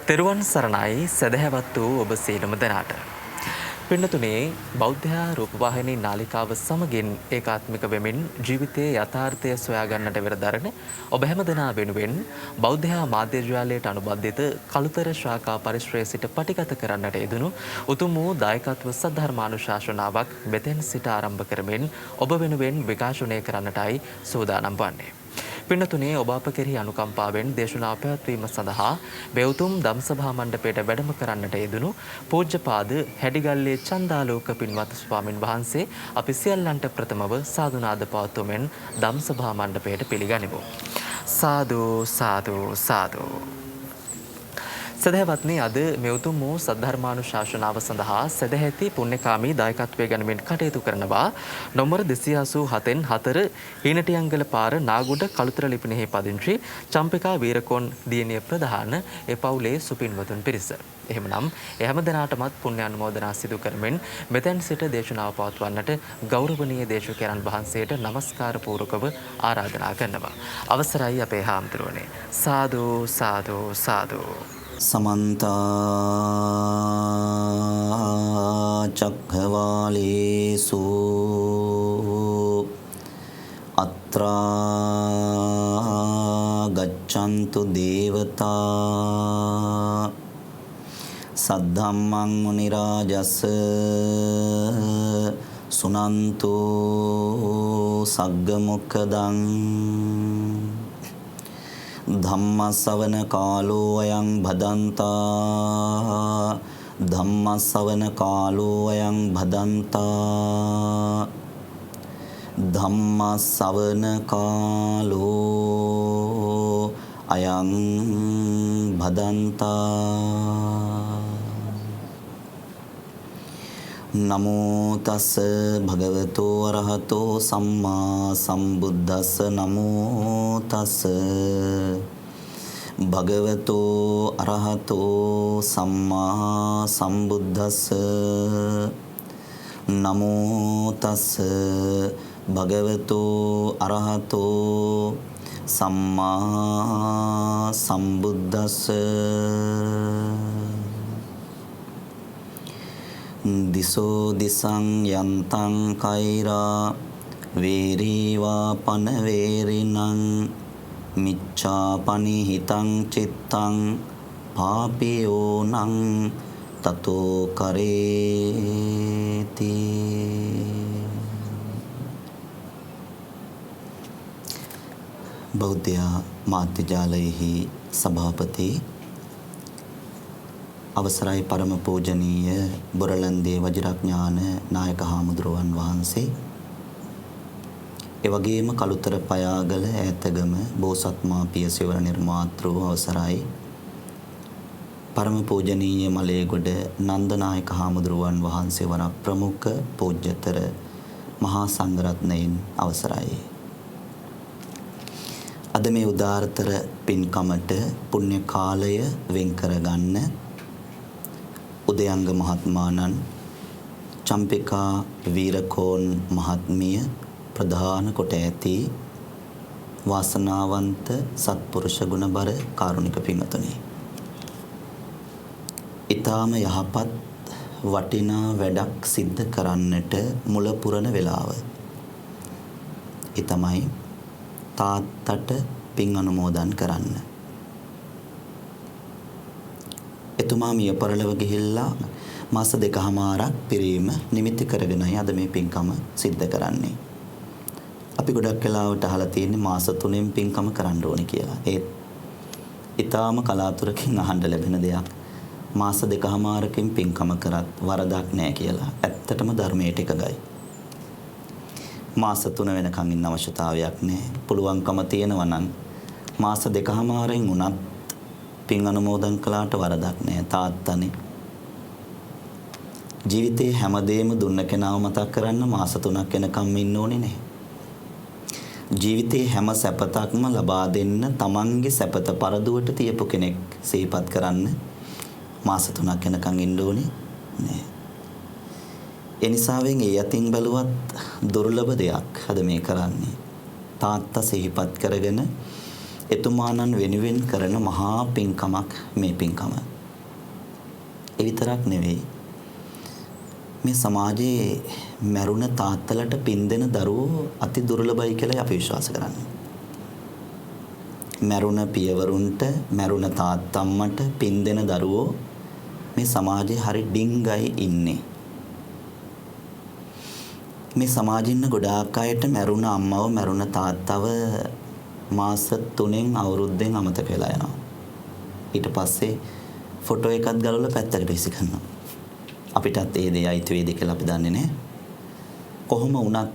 තෙරුවන් සරණයි සදහැවත් වූ ඔබ සියලුම දෙනාට. පින්නතුනේ බෞද්ධ රූපවාහිනී නාලිකාව සමගින් ඒකාත්මික වෙමින් ජීවිතයේ යථාර්ථය සොයාගන්නට වෙරදරන ඔබ හැම දෙනා වෙනුවෙන් බෞද්ධ මාධ්‍ය ජාලයට අනුබද්ධිත කළුතර ශාඛා පරිශ්‍රයේ සිට පටිගත කරන්නට යෙදුණු උතුම් වූ දායකත්ව සද්ධර්මානුශාසනාවක් මෙතෙන් සිට ආරම්භ කරමින් ඔබ වෙනුවෙන් විකාශනය කරන්නටයි සූදානම් වන්නේ. පින්නතුනේ ඔබ අප කෙරෙහි අනුකම්පාවෙන් දේශනා පැවැත්වීම සඳහා බෙවුතුම් ධම්සභා මණ්ඩපයට වැඩම කරන්නට යෙදුණු පූජ්‍යපාද හැඩිගල්ලේ චන්දාලෝක පින්වත් ස්වාමින් වහන්සේ අපි සියල්ලන්ට ප්‍රථමව සාදුනාද පවත්වමින් ධම්සභා මණ්ඩපයට පිළිගනිමු. සාදු සාදු සාදු. සදහැවත්නි අද මෙවුතුම් වූ සද්ධර්මානුශාසනාව සඳහා සදැහැති පුණ්‍යකාමී දායකත්වය ගනිමින් කටයුතු කරනවා නොම්බර 287න් 4 හීනටියංගල පාර නාගුඩ කළුතර ලිපිනෙහි පදිංචි චම්පිකා වීරකෝන් දියණිය ප්‍රධාන ඒ පවුලේ සුපින්වතුන් පිරිස. එහෙමනම් හැම දිනාටමත් පුණ්‍ය අනුමෝදනා සිදු කරමින් මෙතෙන් සිට දේශනාව පවත්වන්නට ගෞරවනීය දේශකයන්න් වහන්සේට নমස්කාර පූර්වකව ආරාධනා කරනවා. අවසරයි අපේ හාමුදුරුවනේ. සාදු සාදු සාදු. समन्त चक्रवालेषु अत्रा गच्छन्तु देवता सद्धम्मं मुनिराजस् सुनन्तु सग्गमुखदं ධම්මස්සවන කාලෝ අයං භදන්තා ධම්මස්සවන කාලෝ අයං භදන්තා ධම්මස්සවන කාලෝ අයං භදන්තා නමෝ තස් භගවතෝ අරහතෝ සම්මා සම්බුද්දස්ස නමෝ තස් භගවතෝ අරහතෝ සම්මා සම්බුද්දස්ස නමෝ තස් භගවතෝ අරහතෝ සම්මා සම්බුද්දස්ස දිසෝ දිසං යන්තං කෛරා වේරීවා පන වේරිනං මිච්ඡා පනිහිතං චිත්තං පාපියෝ නං තතෝ කරේති. බෞද්ධ මාධ්‍ය ජාලයෙහි සභාපති අවසරයි පරම පූජනීය බොරලන්දේ වජිරඥාන නායක හාමුදුරුවන් වහන්සේ, ඒ වගේම කළුතර පයාගල ඈතගම බෝසත් මාපිය සිවර නිර්මාතෘ අවසරයි පරම පූජනීය මලේගොඩ නන්දනායක හාමුදුරුවන් වහන්සේ වන ප්‍රමුඛ පූජ්‍යතර මහා සංඝරත්නයන් අවසරයි. අද මේ උදාාරතර පින්කමට පුණ්‍ය කාලය වෙන් කරගන්න උදයංග මහත්මාණන් චම්පිකා වීරකෝන් මහත්මිය ප්‍රධාන කොට ඇති වාසනාවන්ත සත්පුරුෂ ගුණබර කාරුණික පින්වතුනි, ඊටාම යහපත් වටිනා වැඩක් සිද්ධ කරන්නට මුල පුරන වෙලාව. ඒ තමයි තාත්තට පින් අනුමෝදන් කරන්න. එතුමා මිය පරලොව ගිහිල්ලා මාස 2කමාරක් පිරීම නිමිති කරගෙනයි අද මේ පින්කම සිද්ධ කරන්නේ. අපි ගොඩක් වෙලාවට අහලා තියෙන්නේ මාස 3න් පින්කම කරන්න ඕනේ කියලා. ඒත් ඊටාම කලාතුරකින් අහන්න ලැබෙන දෙයක් මාස 2කමාරකින් පින්කම කරත් වරදක් නැහැ කියලා. ඇත්තටම ධර්මයට එකගයි. මාස 3 වෙනකන් ඉන්න අවශ්‍යතාවයක් නැහැ. පුළුවන්කම තියෙනවා නම් මාස 2කමාරෙන් උනත් පින් අනුමෝදන් කළාට වරදක් නැහැ. තාත්තනේ ජීවිතේ හැමදේම දුන්න කෙනාව මතක් කරන්න මාස 3ක් වෙනකම් ඉන්න ඕනේ නැහැ. ජීවිතේ හැම සැපතක්ම ලබා දෙන්න තමන්ගේ සැපත පරදුවට තියපු කෙනෙක් සිහිපත් කරන්න මාස 3ක් වෙනකම් ඉන්න ඕනේ නැහැ. ඒ නිසාවෙන් ඒ යතින් බැලුවත් දුර්ලභ දෙයක් අද මේ කරන්නේ. තාත්තා සිහිපත් කරගෙන එතුමාණන් වෙනුවෙන් කරන මහා පින්කමක් මේ පින්කම. ඒ විතරක් නෙවෙයි. මේ සමාජයේ මරුණ තාත්තලට පින් දෙන දරුවෝ අති දුර්ලභයි කියලා අපි විශ්වාස කරන්නේ. මරුණ පියවරුන්ට මරුණ තාත්තම්මට පින් දෙන දරුවෝ මේ සමාජයේ හරි ඩිංගයි ඉන්නේ. මේ සමාජෙ ඉන්න ගොඩාක් අයට මරුණ අම්මව මරුණ තාත්තව මාස 3න් අවුරුද්දෙන් අමතක වෙලා යනවා. ඊට පස්සේ ෆොටෝ එකක් ගලවලා පැත්තකට විසි කරනවා. අපිටත් ඒ දේ අයිති වේද කියලා අපි දන්නේ නැහැ. කොහොම වුණත්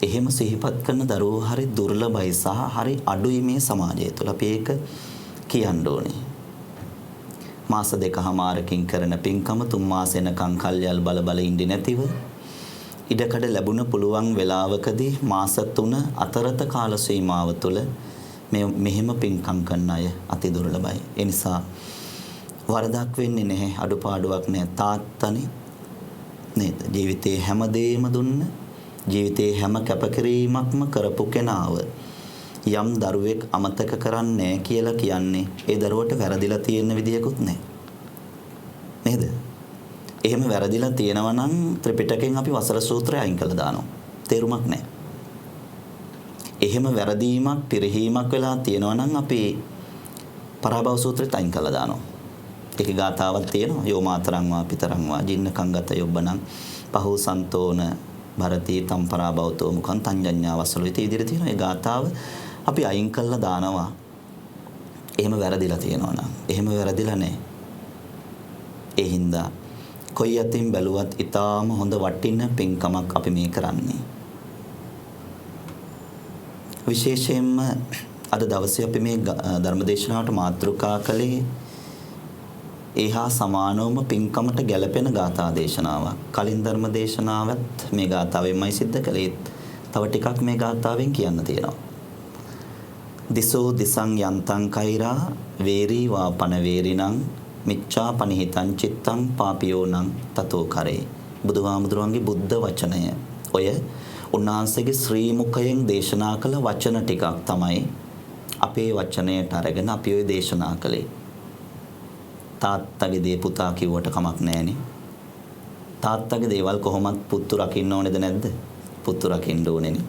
එහෙම සිහිපත් කරන දරුවෝ හරි දුර්ලභයි සහ හරි අඩුයි මේ සමාජය තුළ. අපි ඒක කියන්න ඕනේ. මාස දෙකමාරකින් කරන පින්කම 3 මාස එනකන් කල්යල් බල බල ඉඳි නැතිව ඉඩකඩ ලැබුණ පුළුවන් වෙලාවකදී මාස 3 අතරත කාල සීමාව තුළ මෙහෙම පින්කම් කරන අය අති දුර්ලභයි. ඒ නිසා වරදක් වෙන්නේ නැහැ, අඩුපාඩුවක් නැහැ. තාත්තනේ නේද? ජීවිතේ හැමදේම දුන්න, ජීවිතේ හැම කැපකිරීමක්ම කරපු කෙනාව යම් දරුවෙක් අමතක කරන්නේ කියලා කියන්නේ ඒ දරුවට වැරදිලා තියෙන විදියකුත් නැහැ. නේද? එහෙම වැරදිලා තියෙනවා නම් ත්‍රිපිටකයෙන් අපි වසර සූත්‍රය අයින් කළා දානවා. තේරුමක් නැහැ. එහෙම වැරදීමක් පිරිහීමක් වෙලා තියෙනවා නම් අපි පරාභව සූත්‍රයට අයින් කළා දානවා. ඒකේ ගාතාවක් තියෙනවා. යෝ මාතරං වා පිතරං වා ජින්නකං ගත යොබ්බනං පහු සන්තෝන භරතී තම් පරාභවතෝ මුඛං තංජඤ්ඤා වසලෝ. ඉතින් ඉදිරියට තියෙනවා. ඒ ගාතාව අපි අයින් කළා දානවා. එහෙම වැරදිලා තියෙනවා නම්. එහෙම වැරදිලා නැහැ. ඒ හින්දා කොයි අතින් බැලුවත් ඊටාම හොඳ වටින පින්කමක් අපි මේ කරන්නේ. විශේෂයෙන්ම අද දවසේ අපි මේ ධර්මදේශනාවට මාතෘකා කළේ ඒහා සමානවම පින්කමට ගැලපෙන ගාථා දේශනාවක්. කලින් ධර්මදේශනාවත් මේ ගාථාවෙන්මයි සිද්ධ කළේ. තව ටිකක් මේ ගාථාවෙන් කියන්න තියෙනවා. දිසෝ දිසං යන්තං කෛරා වේරී වාපන වේරිණං මිච්ඡා පනිහිතං චිත්තං පාපියෝනං තතෝ කරේ. බුදුහාමුදුරුවන්ගේ බුද්ධ වචනය. ඔය උන්වහන්සේගේ ශ්‍රී මුඛයෙන් දේශනා කළ වචන ටිකක් තමයි අපේ වචනයට අරගෙන අපි ඔය දේශනා කළේ. තාත්තගේ දේ පුතා කිව්වට කමක් නැහැනේ. තාත්තගේ දේවල් කොහොමත් පුතු රකින්න ඕනේද නැද්ද? පුතු රකින්න ඕනේනේ.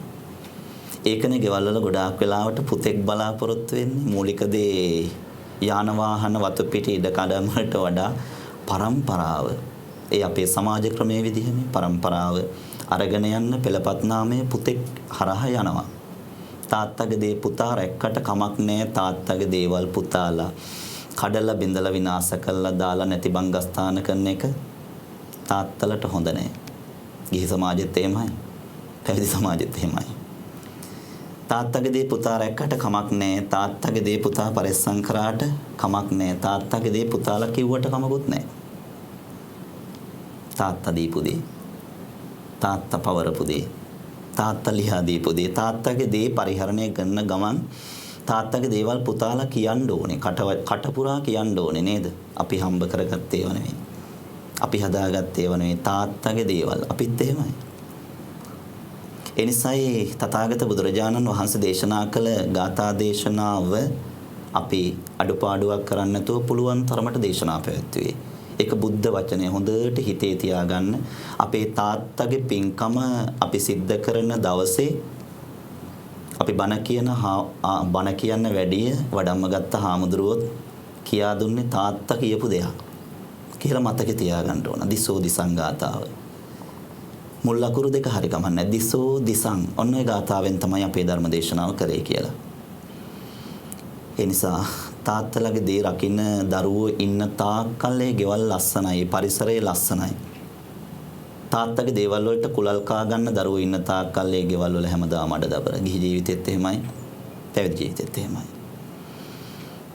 ඒකනේ ගෙවල් වල ගොඩාක් වෙලාවට පුතෙක් බලාපොරොත්තු වෙන්නේ. මූලික දේ යාන වාහන වතු පිටි ඉඩ කඩම් වලට වඩා පරම්පරාව. ඒ අපේ සමාජ ක්‍රමයේ විදිහනේ පරම්පරාව අරගෙන යන්න පෙළපත් නාමයේ පුතෙක් හරහා යනවා. තාත්තගේ දේ පුතා රැක්කට කමක් නැහැ. තාත්තගේ දේවල් පුතාලා කඩලා බිඳලා විනාශ කළා දාලා නැති බංගස්ථාන කරන එක තාත්තලට හොඳ නැහැ. ගිහි සමාජෙත් එහෙමයි. පැවිදි සමාජෙත් එහෙමයි. තාත්තගේ දේ පුතා රැක්කට කමක් නැහැ. තාත්තගේ දේ පුතා පරිස්සම් කරාට කමක් නැහැ. තාත්තගේ දේ පුතාලා කිව්වට කමකුත් නැහැ. තාත්තා දීපු දේ, තාත්තා පවරපු දේ, තාත්තා ලියා දීපු දේ, තාත්තගේ දේ පරිහරණය කරන ගමන් තාත්තගේ දේවල් පුතාලා කියන්න ඕනේ. කටපුරා කියන්න ඕනේ නේද? අපි හම්බ කරගත්තේ ඒව නෙවෙයි. අපි හදාගත්තේ ඒව නෙවෙයි. තාත්තගේ දේවල්. අපිත් එහෙමයි. එනිසායි තථාගත බුදුරජාණන් වහන්සේ දේශනා කළ ගාථා දේශනාව අපි අඩුපාඩුවක් කරන්න නැතුව පුළුවන් තරමට දේශනා පැවැත්වුවේ. ඒක බුද්ධ වචනය හොඳට හිතේ තියාගන්න. අපේ තාත්තගේ පින්කම අපි සිද්ධ කරන දවසේ අපි බණ කියන්න වැඩිය වඩම්ම ගත්ත හාමුදුරුවොත් කියා දුන්නේ තාත්තා කියපු දෙයක් කියලා මතක තියාගන්න ඕන. දිසෝ දිසං ගාථාව. මුල් අකුරු දෙක හරි ගමන්නේ. දිසෝ දිසං. ඔන්න ඒ ගාථාවෙන් තමයි අපේ ධර්ම දේශනාව කරේ කියලා. ඒ නිසා තාත්තලාගේ දේ රකින්න දරුවෝ ඉන්න තාක්කල් ඒ ගෙවල් ලස්සනයි, පරිසරය ලස්සනයි. තාත්තගේ දේවල් වලට කුලල් කා ගන්න දරුවෝ ඉන්න තාක්කල් ඒ ගෙවල් වල හැමදාම අඩදබර. ගිහි ජීවිතෙත් එහෙමයි, පැවිදි ජීවිතෙත් එහෙමයි.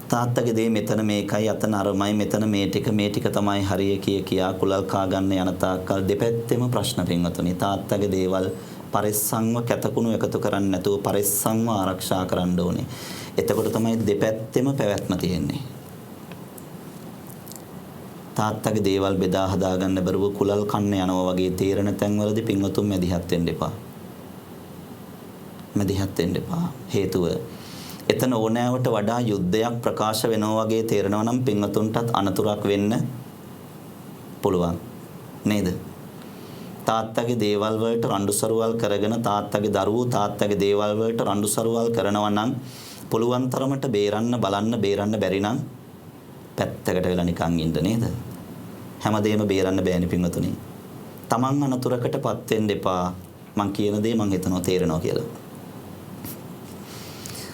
තාත්තගේ දේ මෙතන මේකයි, අතන අරමයි, මෙතන මේ ටික තමයි හරිය කියා කුලල් කා ගන්න යන තාක්කල් දෙපැත්තෙම ප්‍රශ්න පින්වතුනි. තාත්තගේ දේවල් පරිස්සම්ව කැතකුණු එකතු කරන්නේ නැතුව පරිස්සම්ව ආරක්ෂා කරන්න ඕනේ. එතකොට තමයි දෙපැත්තෙම පැවැත්ම තියෙන්නේ. තාත්තගේ දේවල් බෙදා හදා ගන්න බැරුව කුලල් කන්න යනවා වගේ තීරණ තැන්වලදී පින්වතුන් මැදිහත් වෙන්න එපා. මැදිහත් වෙන්න එපා. හේතුව එතන ඕනෑවට වඩා යුද්ධයක් ප්‍රකාශ වෙනවා වගේ තේරෙනවා නම් පින්වතුන්ටත් අනතුරක් වෙන්න පුළුවන් නේද? තාත්තගේ දේවල් වලට රණ්ඩු සරුවල් කරගෙන තාත්තගේ දරුවෝ තාත්තගේ දේවල් වලට රණ්ඩු සරුවල් කරනවා නම් පුළුවන් තරමට බේරන්න බේරන්න බැරි නම් පැත්තකට වෙලා නිකන් ඉන්න නේද? හැමදේම බේරන්න බෑනේ පින්වතුනි. තමන් අනතුරකටපත් වෙන්න එපා. මං කියන දේ මං හිතනවා තේරෙනවා කියලා.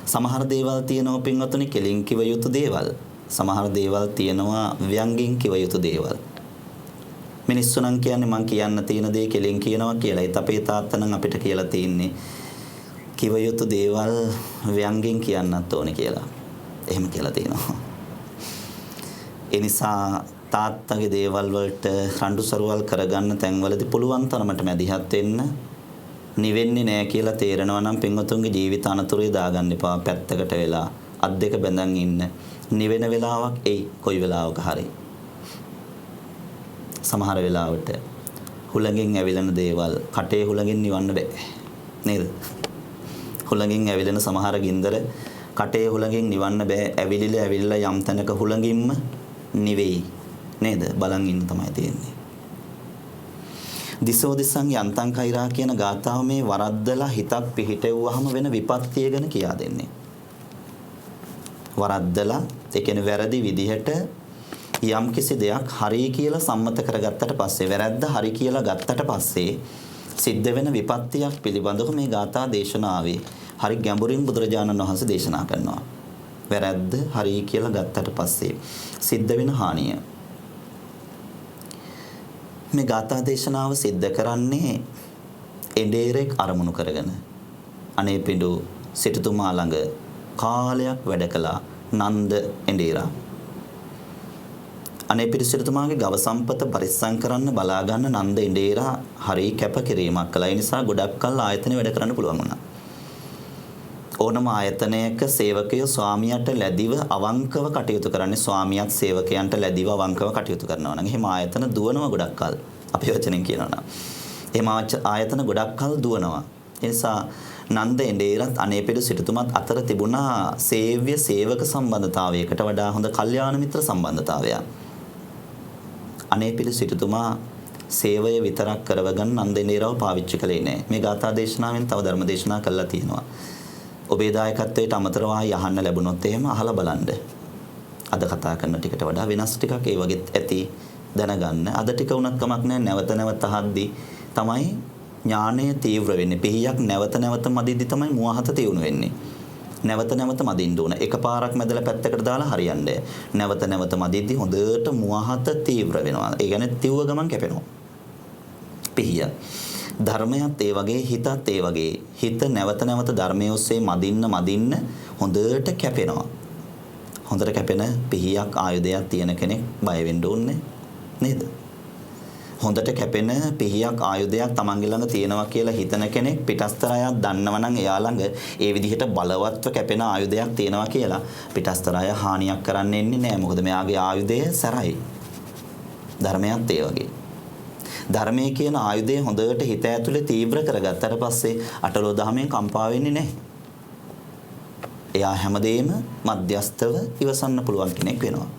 සමහර දේවල් තියෙනවා පින්වතුනි කෙලින් කිව යුතු දේවල්. සමහර දේවල් තියෙනවා ව්‍යංගයෙන් කිව යුතු දේවල්. මිනිස්සු නම් කියන්නේ මං කියන්න තියෙන දේ කෙලින් කියනවා කියලා. ඒත් අපේ තාත්තා නම් අපිට කියලා තින්නේ කිව යුතු දේවල් ව්‍යංගයෙන් කියන්නත් ඕනේ කියලා. එහෙම කියලා තියෙනවා. ඒ නිසා තාත්තගේ දේවල් වලට රණ්ඩු සරුවල් කරගන්න තැන්වලදී පුළුවන් තරමට මැදිහත් වෙන්න. නිවෙන්නේ නැහැ කියලා තේරෙනවා නම් පින්වතුන්ගේ ජීවිත අනතුරේ දාගන්න එපා. පැත්තකට වෙලා අත් දෙක බැඳන් ඉන්න. නිවෙන වෙලාවක් එයි කොයි වෙලාවක හරි. සමහර වෙලාවට හුලඟින් ඇවිලෙන දේවල් කටේ හුලඟින් නිවන්න බෑ. නේද? හුලඟින් ඇවිලෙන සමහර ගින්දර කටේ හුලඟින් නිවන්න බෑ. ඇවිලිලා යම් තැනක හුලඟින්ම නිවෙයි. නේද? බලන් ඉන්න තමයි තියෙන්නේ. දිසෝ දිසං යන්තං කෛරා කියන ගාථාව මේ වරද්දලා හිතක් පිහිටෙව්වහම වෙන විපත්තිය ගැන කියා දෙන්නේ. වරද්දලා ඒ කියන්නේ වැරදි විදිහට යම් කිසි දෙයක් හරි කියලා සම්මත කරගත්තට පස්සේ වැරද්ද හරි කියලා ගත්තට පස්සේ සිද්ධ වෙන විපත්තියක් පිළිබඳව මේ ගාථා දේශනාවේ හරි ගැඹුරින් බුදුරජාණන් වහන්සේ දේශනා කරනවා. වැරද්ද හරි කියලා ගත්තට පස්සේ සිද්ධ වෙන හානිය. මේ ගාථා දේශනාව සිද්ධ කරන්නේ එඬේරෙක් අරමුණු කරගෙන. අනේ පිඬු සිටුතුමා ළඟ කාලයක් වැඩ කළා නන්ද එඬේරා. අනේ පිඬු සිටුතුමාගේ ගව සම්පත පරිස්සම් කරන්න බලා ගන්න නන්ද එඬේරා හරි කැපකිරීමක් කළා. ඒ නිසා ගොඩක් කල් ආයතනෙ වැඩ කරන්න පුළුවන් වුණා. ඕනම ආයතනයක සේවකයෝ ස්වාමියාට ලැබිව අවංකව කටයුතු කරන්නේ ස්වාමියාත් සේවකයන්ට ලැබිව අවංකව කටයුතු කරනවා නම් එහෙම ආයතන දුවනවා ගොඩක් කල්. අපි වචනෙන් කියනවා නම් එහෙම ආයතන ගොඩක් කල් දුවනවා. ඒ නිසා නන්ද එඬේරත් අනේපිඬු සිටුතුමත් අතර තිබුණා සේව්‍ය සේවක සම්බන්ධතාවයකට වඩා හොඳ කල්යාණ මිත්‍ර සම්බන්ධතාවයක්. අනේපිඬු සිටුතුමා සේවය විතරක් කරවගන්න නන්ද එඬේරව පාවිච්චි කළේ නෑ. මේ ගාථා දේශනාවෙන් තව ධර්ම දේශනා කළා තියෙනවා. ඔබේ දායකත්වයට අමතරව යහන්න ලැබුණොත් එහෙම අහලා බලන්න. අද කතා කරන ටිකට වඩා වෙනස් ටිකක් ඒ වගේ ඇති දැනගන්න. අද ටික උනත් කමක් නැහැ. නැවත නැවත අහද්දි තමයි ඥානය තීව්‍ර වෙන්නේ. පිහියක් නැවත නැවත මදිද්දි තමයි මුවහත තියුණු වෙන්නේ. නැවත නැවත මදින්න ඕන. එකපාරක් මැදලා පැත්තකට දාලා හරියන්නේ. නැවත නැවත මදිද්දි හොඳට මුවහත තීව්‍ර වෙනවා. ඒ කියන්නේ තිව්ව ගමන් කැපෙනවා. පිහිය ධර්මයත් ඒ වගේ හිතත් ඒ වගේ හිත නැවත නැවත ධර්මයේ ඔස්සේ මදින්න හොඳට කැපෙනවා. හොඳට කැපෙන පිහියක් ආයුධයක් තියෙන කෙනෙක් බය වෙන්න ඕනේ නේද? හොඳට කැපෙන පිහියක් ආයුධයක් තමන්ගේ ළඟ තියෙනවා කියලා හිතන කෙනෙක් පිටස්තරයක් දන්නවා නම් එයා ළඟ ඒ විදිහට බලවත්ව කැපෙන ආයුධයක් තියෙනවා කියලා පිටස්තරය හානියක් කරන්න එන්නේ නැහැ. මොකද මෙයාගේ ආයුධය සැරයි. ධර්මයත් ඒ වගේ. ධර්මයේ කියන ආයුධය හොඳට හිත ඇතුලේ තීව්‍ර කරගත්තට පස්සේ අටලෝ දහමෙන් කම්පා වෙන්නේ නැහැ. එයා හැමදේම මධ්‍යස්තව ඉවසන්න පුළුවන් කෙනෙක් වෙනවා.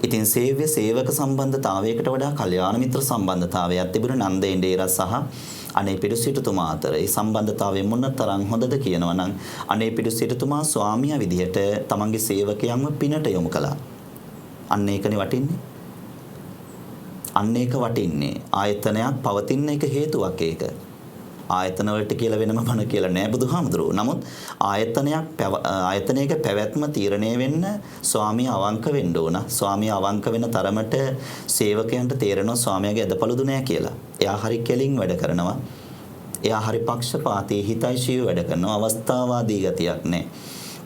ඉතින් සේව්‍ය සේවක සම්බන්ධතාවයකට වඩා කල්යාණ මිත්‍ර සම්බන්ධතාවයක් තිබුණ නන්ද එඬේරා සහ අනේපිඬු සිටුතුමා අතර ඒ සම්බන්ධතාවය මොන තරම් හොඳද කියනවා නම් අනේපිඬු සිටුතුමා ස්වාමියා විදිහට තමන්ගේ සේවකයන්ව පිනට යොමු කළා. අන්න ඒකනේ වටින්නේ. අන්න ඒක වටින්නේ. ආයතනයක් පවතින එක හේතුවක් ඒක. ආයතන වලට කියලා වෙනම බණ කියලා නෑ බුදුහාමුදුරුවෝ. නමුත් ආයතනයක පැවැත්ම තීරණය වෙන්න ස්වාමියා අවංක වෙන්න ඕන. ස්වාමියා අවංක වෙන තරමට සේවකයන්ට තේරෙනවා ස්වාමියාගේ අදපළුදු නෑ කියලා. එයා හරි කෙලින් වැඩ කරනවා. එයා හරි පක්ෂපාතී හිතයිශීව වැඩ කරනවා. අවස්ථාවාදී ගතියක් නෑ.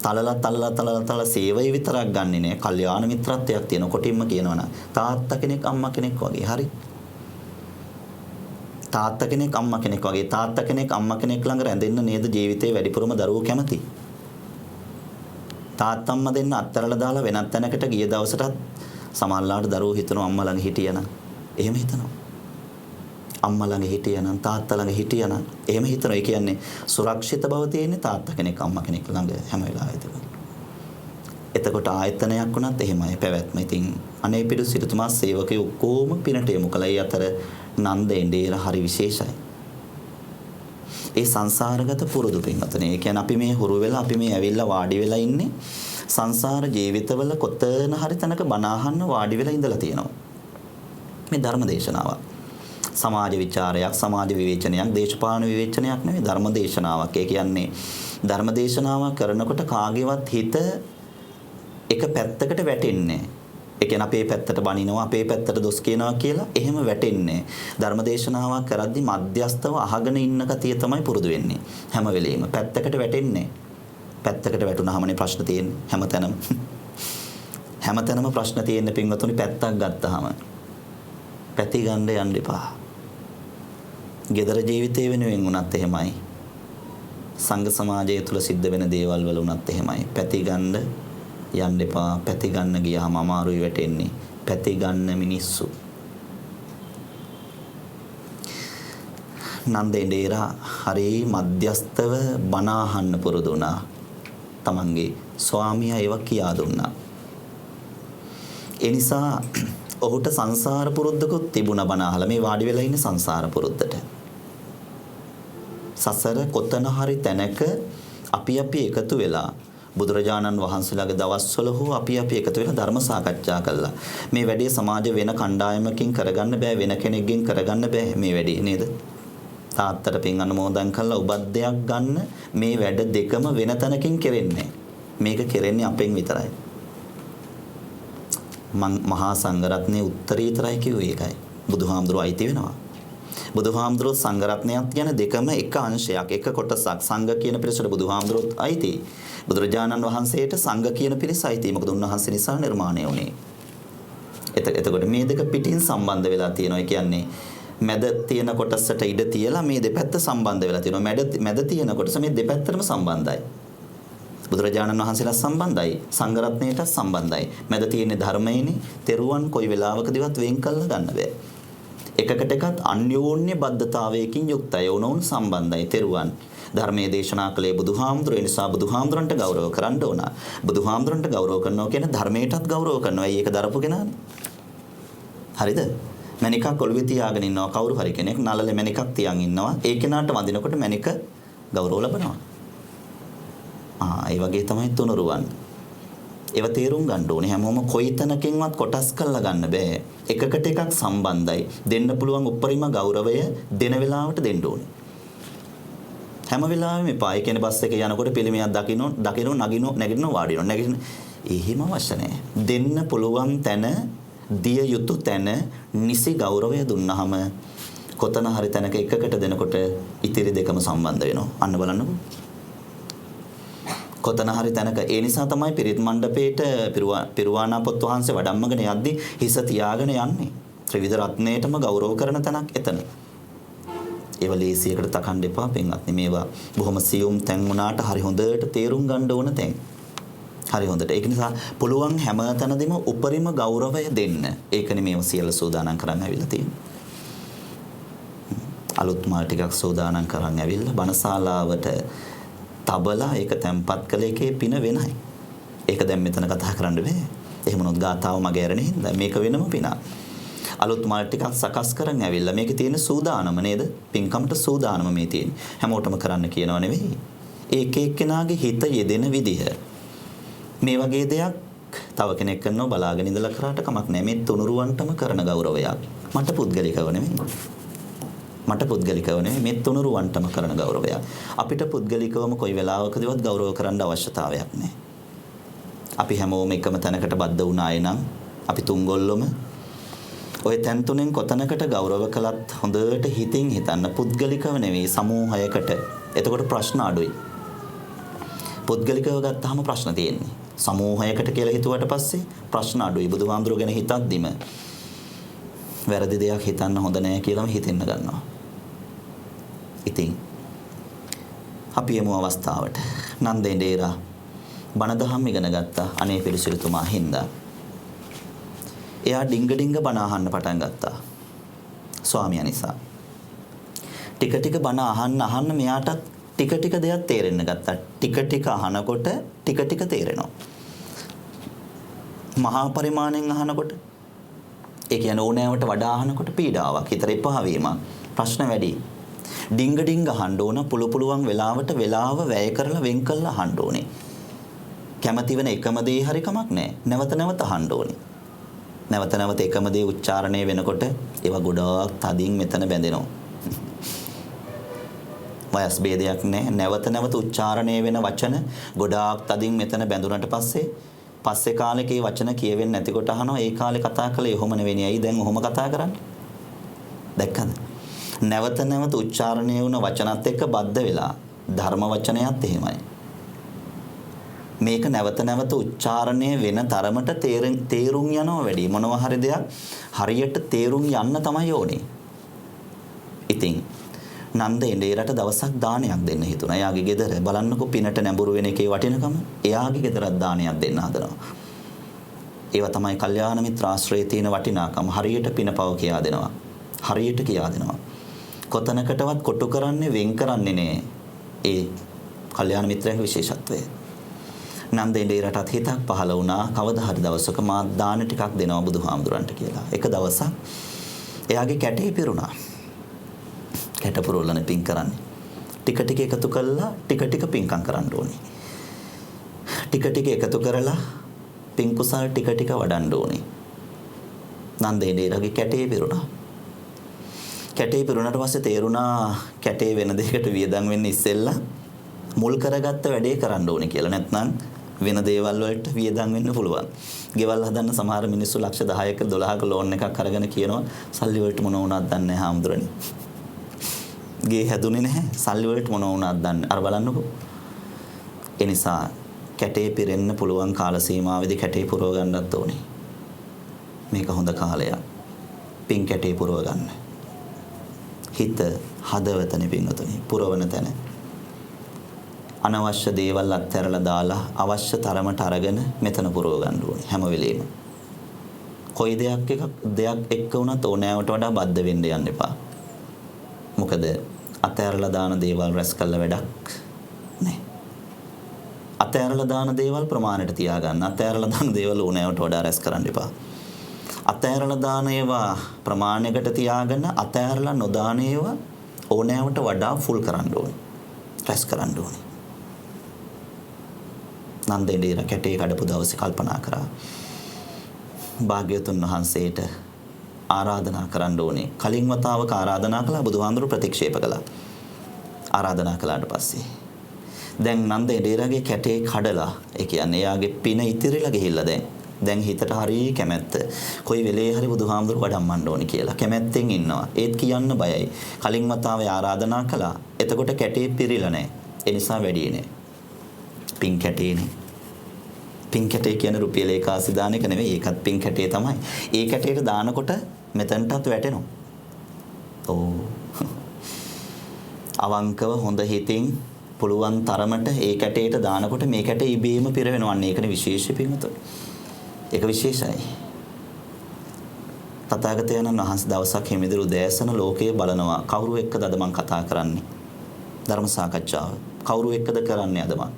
තලලා සේවය විතරක් ගන්නෙ නෑ. කල්යාණ මිත්‍රත්වයක් තියෙන. කොටින්ම කියනවනම් තාත්තා කෙනෙක් අම්මා කෙනෙක් වගේ. හරි. තාත්තා කෙනෙක් අම්මා කෙනෙක් වගේ. තාත්තා කෙනෙක් අම්මා කෙනෙක් ළඟ රැඳෙන්න නේද ජීවිතේ වැඩිපුරම දරුවෝ කැමති. තාත්තා අම්මා දෙන්න අත්තරලා දාලා වෙනත් තැනකට ගිය දවසටත් සමහරලාට දරුවෝ හිතනවා අම්මා ළඟ හිටියනම්. එහෙම හිතනවා. අම්මා ළඟ හිටියනම් තාත්තා ළඟ හිටියනම් එහෙම හිතනවා. ඒ කියන්නේ සුරක්ෂිත බව තියෙන්නේ තාත්තා කෙනෙක් අම්මා කෙනෙක් ළඟ හැම වෙලාවෙම. එතකොට ආයතනයක් වුණත් එහෙමයි පැවැත්ම. ඉතින් අනේපිඩු සිටුතුමා සේවකයෝ ඔක්කොම පිනට යොමු කළා. ඒ අතර නන්දේන්ඩේර හරි විශේෂයි. ඒ සංසාරගත පුරුදු පින්වතුනි. ඒ කියන්නේ අපි මේ හුරු වෙලා අපි මේ ඇවිල්ලා වාඩි වෙලා ඉන්නේ සංසාර ජීවිතවල කොතන හරි තැනක බණ අහන්න වාඩි වෙලා ඉඳලා තියෙනවා. මේ ධර්ම දේශනාවක්. සමාජ විචාරයක්, සමාජ විවේචනයක්, දේශපාලන විවේචනයක් නෙවෙයි ධර්ම දේශනාවක්. ඒ කියන්නේ ධර්ම දේශනාවක් කරනකොට කාගේවත් හිත එක පැත්තකට වැටෙන්නේ. ඒ කියන්නේ අපේ පැත්තට බනිනවා, අපේ පැත්තට දොස් කියනවා කියලා එහෙම වැටෙන්නේ. ධර්ම දේශනාවක් කරද්දී මධ්‍යස්තව අහගෙන ඉන්න කතිය තමයි පුරුදු වෙන්නේ. හැම වෙලෙම පැත්තකට වැටෙන්නේ. පැත්තකට වැටුනහමනේ ප්‍රශ්න තියෙන්නේ හැමතැනම. හැමතැනම ප්‍රශ්න තියෙන්නේ පින්වතුනි පැත්තක් ගත්තාම. පැති ගන්න යන්න එපා. ගෙදර ජීවිතේ වෙනුවෙන් වුණත් එහෙමයි. සංඝ සමාජය තුල සිද්ධ වෙන දේවල් වල වුණත් එහෙමයි. පැති ගන්න යන්න එපා. පැති ගන්න ගියාම අමාරුයි වැටෙන්නේ. පැති ගන්න මිනිස්සු. නන්දේන්ඩේරා හරි මධ්‍යස්තව බණ අහන්න පුරුදු වුණා. තමන්ගේ ස්වාමියා ඒවා කියා දුන්නා. ඒ නිසා ඔහුට සංසාර පුරුද්දකුත් තිබුණා බණ අහලා. මේ වාඩි වෙලා ඉන්නේ සංසාර පුරුද්දට. සසර කොතන හරි තැනක අපි එකතු වෙලා බුදුරජාණන් වහන්සේලාගේ දවස්වල හෝ අපි එකතු වෙලා ධර්ම සාකච්ඡා කළා. මේ වැඩේ සමාජ වෙන කණ්ඩායමකින් කරගන්න බෑ, වෙන කෙනෙක්ගෙන් කරගන්න බෑ මේ වැඩේ නේද? තාත්තට පින් අනුමෝදන් කළා උපද්දයක් ගන්න මේ වැඩ දෙකම වෙන තැනකින් කෙරෙන්නේ. මේක කෙරෙන්නේ අපෙන් විතරයි. මහා සංඝරත්නයේ උත්තරීතරයි කිව්වේ ඒකයි. බුදුහාමුදුරුවෝ අයිති වෙනවා. බුදුහාමුදුරුවෝ සංඝරත්නයත් කියන දෙකම එක අංශයක්, එක කොටසක්. සංඝ කියන පිරිසට බුදුහාමුදුරුවෝත් අයිති. බුදුරජාණන් වහන්සේට සංඝ කියන පිරිස අයිති. මොකද උන්වහන්සේ නිසා නිර්මාණය වුණේ. එතකොට මේ දෙක පිටින් සම්බන්ධ වෙලා තියෙනවා. ඒ කියන්නේ මැද තියෙන කොටසට ඉඩ තියලා මේ දෙපැත්ත සම්බන්ධ වෙලා තියෙනවා. මැද තියෙන කොටස මේ දෙපැත්තටම සම්බන්ධයි. බුදුරජාණන් වහන්සේලා සම්බන්ධයි, සංඝරත්නයට සම්බන්ධයි. මැද තියෙන ධර්මයේනේ. තෙරුවන් කොයි වෙලාවකදීවත් වෙන් කළා ගන්න බෑ. එකකට එකත් අන්‍යෝන්‍ය බද්ධතාවයකින් යුක්තයි. ඕනෝන් සම්බන්ධයි. තෙරුවන් ධර්මයේ දේශනා කළේ බුදුහාමුදුරුවෝ. ඒ නිසා බුදුහාමුදුරන්ට ගෞරව කරන්න ඕන. බුදුහාමුදුරන්ට ගෞරව කරනවා කියන්නේ ධර්මයටත් ගෞරව කරනවා. ඒක දරපු කෙනානේ. හරිද? මණිකක් ඔළුවේ තියාගෙන ඉන්නවා කවුරු හරි කෙනෙක්. නළලේ මණිකක් තියන් ඉන්නවා. ඒ කෙනාට වදිනකොට මණික ගෞරව ලබනවා. ඒ වගේ තමයි තුනුරුවන්. ඒව තේරුම් ගන්න ඕනේ. හැමෝම කොයි තැනකින්වත් කොටස් කරලා ගන්න බෑ. එකකට එකක් සම්බන්ධයි. දෙන්න පුළුවන් උපරිම ගෞරවය දෙන වෙලාවට දෙන්න ඕනේ. හැම වෙලාවෙම එපා. ඒ කියන්නේ බස් එකේ යනකොට පිළිමයක් දකින්න නැගිටින වාඩි වෙනවා. එහෙම අවශ්‍ය නැහැ. දෙන්න පුළුවන් තැන, දිය යුතු තැන නිසි ගෞරවය දුන්නාම කොතන හරි තැනක එකකට දෙනකොට ඉතිරි දෙකම සම්බන්ධ වෙනවා. අන්න බලන්නකෝ. කොතන හරි තැනක ඒ නිසා තමයි පිරිත් මණ්ඩපේට පිරුවානාපොත් වහන්සේ වඩම්මගෙන යද්දී හිස තියාගෙන යන්නේ. ත්‍රිවිධ රත්නයටම ගෞරව කරන තැනක් එතන. ඒව ලේසියකට තකන්න එපා පින්වත්නි. මේවා බොහොම සියුම් තැන් වුණාට හරි හොඳට තේරුම් ගන්න ඕන තැන්. හරි හොඳට. ඒක නිසා පුළුවන් හැම තැනදීම උපරිම ගෞරවය දෙන්න. ඒකනේ මේව සියල්ල සූදානම් කරන් ඇවිල්ලා තියෙන්නේ. අලුත් මාල් ටිකක් සූදානම් කරන් ඇවිල්ලා බණශාලාවට තබලා ඒක තැම්පත් කළ එකේ පින වෙනයි. ඒක දැන් මෙතන කතා කරන්න බෑ. එහෙම නොත් ගාතාව මගේ ඇරෙන හින්දා මේක වෙනම පින. අලුත් මාල් ටිකක් සකස් කරන් ඇවිල්ලා මේකේ තියෙන සූදානම නේද? පින්කමට සූදානම මේ තියෙන්නේ. හැමෝටම කරන්න කියනව නෙවෙයි. ඒක එක්කෙනාගේ හිත යෙදෙන විදිහ. මේ වගේ දෙයක් තව කෙනෙක් කරනව බලාගෙන ඉඳලා කරාට කමක් නැහැ. මේ තුනුරුවන්ටම කරන ගෞරවයක්. මට පුද්ගලිකව නෙවෙයි. මේ තුනුරුවන්ටම කරන ගෞරවයක්. අපිට පුද්ගලිකවම කොයි වෙලාවකදීවත් ගෞරව කරන්න අවශ්‍යතාවයක් නැහැ. අපි හැමෝම එකම තැනකට බද්ධ වුණාය නම් අපි තුන්ගොල්ලොම ඔය තැන් තුනෙන් කොතනකට ගෞරව කළත් හොඳට හිතින් හිතන්න. පුද්ගලිකව නෙවෙයි සමූහයකට. එතකොට ප්‍රශ්න අඩුයි. පුද්ගලිකව ගත්තාම ප්‍රශ්න තියෙන්නේ. සමූහයකට කියලා හිතුවට පස්සේ ප්‍රශ්න අඩුයි. බුදුහාමුදුරුවෝ ගැන හිතද්දිම වැරදි දෙයක් හිතන්න හොඳ නැහැ කියලාම හිතෙන්න ගන්නවා. ඉතින් අපි යමු අවස්ථාවට. නන්දේන්ඩේරා බණ දහම් ඉගෙන ගත්තා අනේ පිළිසිරිතුමා හින්දා. එයා ඩිංග බණ අහන්න පටන් ගත්තා. ස්වාමියා නිසා. ටික බණ අහන්න මෙයාටත් ටික දෙයක් තේරෙන්න ගත්තා. ටික අහනකොට ටික තේරෙනවා. මහා පරිමාණයෙන් අහනකොට ඒ කියන්නේ ඕනෑවට වඩා අහනකොට පීඩාවක්, හිතට එපා වීමක්, ප්‍රශ්න වැඩි. ඩිංග ඩිංග අහන්න ඕන, පුළුවන් වෙලාවට වෙලාව වැය කරලා වෙන් කරලා අහන්න ඕනේ. කැමති වෙන එකම දේ හරි කමක් නැහැ. නැවත නැවත අහන්න ඕනේ. නැවත නැවත එකම දේ උච්චාරණය වෙනකොට ඒවා ගොඩාක් තදින් මෙතන බැඳෙනවා. වයස් ભેදයක් නැහැ. නැවත නැවත උච්චාරණය වෙන වචන ගොඩාක් තදින් මෙතන බැඳුනට පස්සේ කාලේ කී වචන කියවෙන්නේ නැතිකොට අහනවා ඒ කාලේ කතා කළේ ඔහොම නෙවෙයි. ඇයි දැන් ඔහොම කතා කරන්නේ? දැක්කද? නැවත නැවත උච්චාරණය වුණ වචනත් එක්ක බද්ධ වෙලා ධර්ම වචනයත් එහෙමයි. මේක නැවත නැවත උච්චාරණය වෙන තරමට තේරුම් යනවා වැඩි. මොනවා හරි දෙයක් හරියට තේරුම් යන්න තමයි ඕනේ. ඉතින් නන්ද එඬේරට දවසක් දානයක් දෙන්න හිතුණා. එයාගේ ගෙදර බලන්නකො පිනට නැඹුරු වෙන එකේ වටිනකම. එයාගේ ගෙදරත් දානයක් දෙන්න හදනවා. ඒවා තමයි කල්යාණ මිත්‍ර ආශ්‍රයේ තියෙන වටිනාකම. හරියට පිනපව කියා දෙනවා. හරියට කියා දෙනවා. කොතනකටවත් කොටු කරන්නේ වෙන් කරන්නේ නෑ. ඒ කල්යාණ මිත්‍රයාගේ විශේෂත්වය. නන්ද එඬේරටත් හිතක් පහළ වුණා කවදා හරි දවසක මා දාන ටිකක් දෙනවා බුදුහාමුදුරන්ට කියලා. එක දවසක් එයාගේ කැටේ පිරුණා. කැට පුරවලන පින් කරන්නේ. ටික ටික එකතු කළා ටික ටික පින්කම් කරන්න ඕනේ. ටික ටික එකතු කරලා පින් කුසල් ටික ටික වඩන්න ඕනේ. නන්ද එඬේරගේ කැටේ පිරුණා. කැටේ පිරුණාට පස්සේ තේරුණා කැටේ වෙන දෙයකට වියදම් වෙන්න ඉස්සෙල්ලා මුල් කරගත්ත වැඩේ කරන්න ඕනේ කියලා. නැත්නම් වෙන දේවල් වලට වියදම් වෙන්න පුළුවන්. ගෙවල් හදන්න සමහර මිනිස්සු ලක්ෂ 10ක 12ක ලෝන් එකක් අරගෙන කියනවා සල්ලි වලට මොන වුණාද දන්නේ නැහැ හාමුදුරනේ. ගේ හැදුනේ නැහැ. සල්ලි වලට මොන වුණාද දන්නේ. අර බලන්නකෝ. ඒ නිසා කැටේ පිරෙන්න පුළුවන් කාල සීමාවෙදී කැටේ පුරව ගන්නත් ඕනේ. මේක හොඳ කාලයක්. පින් කැටේ පුරව ගන්න. හිත හදවතනේ පින්වතුනි පුරවන තැන. අනවශ්‍ය දේවල් අත්හැරලා දාලා අවශ්‍ය තරමට අරගෙන මෙතන පුරව ගන්න ඕනේ හැම වෙලෙම. කොයි දෙයක් එක්ක වුණත් ඕනෑවට වඩා බද්ධ වෙන්න යන්න එපා. මොකද අත්හැරලා දාන දේවල් රැස් කළ වැඩක් නෑ. අත්හැරලා දාන දේවල් ප්‍රමාණයට තියාගන්න. අත්හැරලා දාන දේවල් ඕනෑවට වඩා රැස් කරන්න එපා. අත්හැරලා දාන ඒවා ප්‍රමාණයකට තියාගෙන අත්හැරලා නොදාන ඒවා ඕනෑවට වඩා ෆුල් කරන්න ඕනේ. රැස් කරන්න ඕනේ. නන්ද එඬේර කැටේ කඩපු දවසේ කල්පනා කරා භාග්‍යවතුන් වහන්සේට ආරාධනා කරන්න ඕනේ. කලින් වතාවක ආරාධනා කළා බුදුහාමුදුරු ප්‍රතික්ෂේප කළා. ආරාධනා කළාට පස්සේ දැන් නන්ද එඬේරගේ කැටේ කඩලා ඒ කියන්නේ එයාගේ පින ඉතිරිලා ගිහිල්ලා දැන් හිතට හරි කැමැත්ත. කොයි වෙලේ හරි බුදුහාමුදුරු වඩම්මන්න ඕනේ කියලා කැමැත්තෙන් ඉන්නවා. ඒත් කියන්න බයයි. කලින් වතාවේ ආරාධනා කළා. එතකොට කැටේ පිරිලා නැහැ. ඒ නිසා වැඩි නෑ. පින් කැටේනේ. පින් කැටේ කියන්නේ රුපියල් 180 දාන එක නෙවෙයි. ඒකත් පින් කැටේ තමයි. ඒ කැටේට දානකොට මෙතනටත් වැටෙනවා. අවංකව හොඳ හිතින් පුළුවන් තරමට ඒ කැටේට දානකොට මේ කැටේ ඉබේම පිරවෙනවා. ඒකනේ විශේෂ පින්වතුනි. ඒක විශේෂයි. තථාගතයන් වහන්සේ දවසක් හිමිදිරි උදෑසන ලෝකයේ බලනවා. කවුරු එක්කද අද මම කතා කරන්නේ? ධර්ම සාකච්ඡාව. කවුරු එක්කද කරන්නේ අද මම?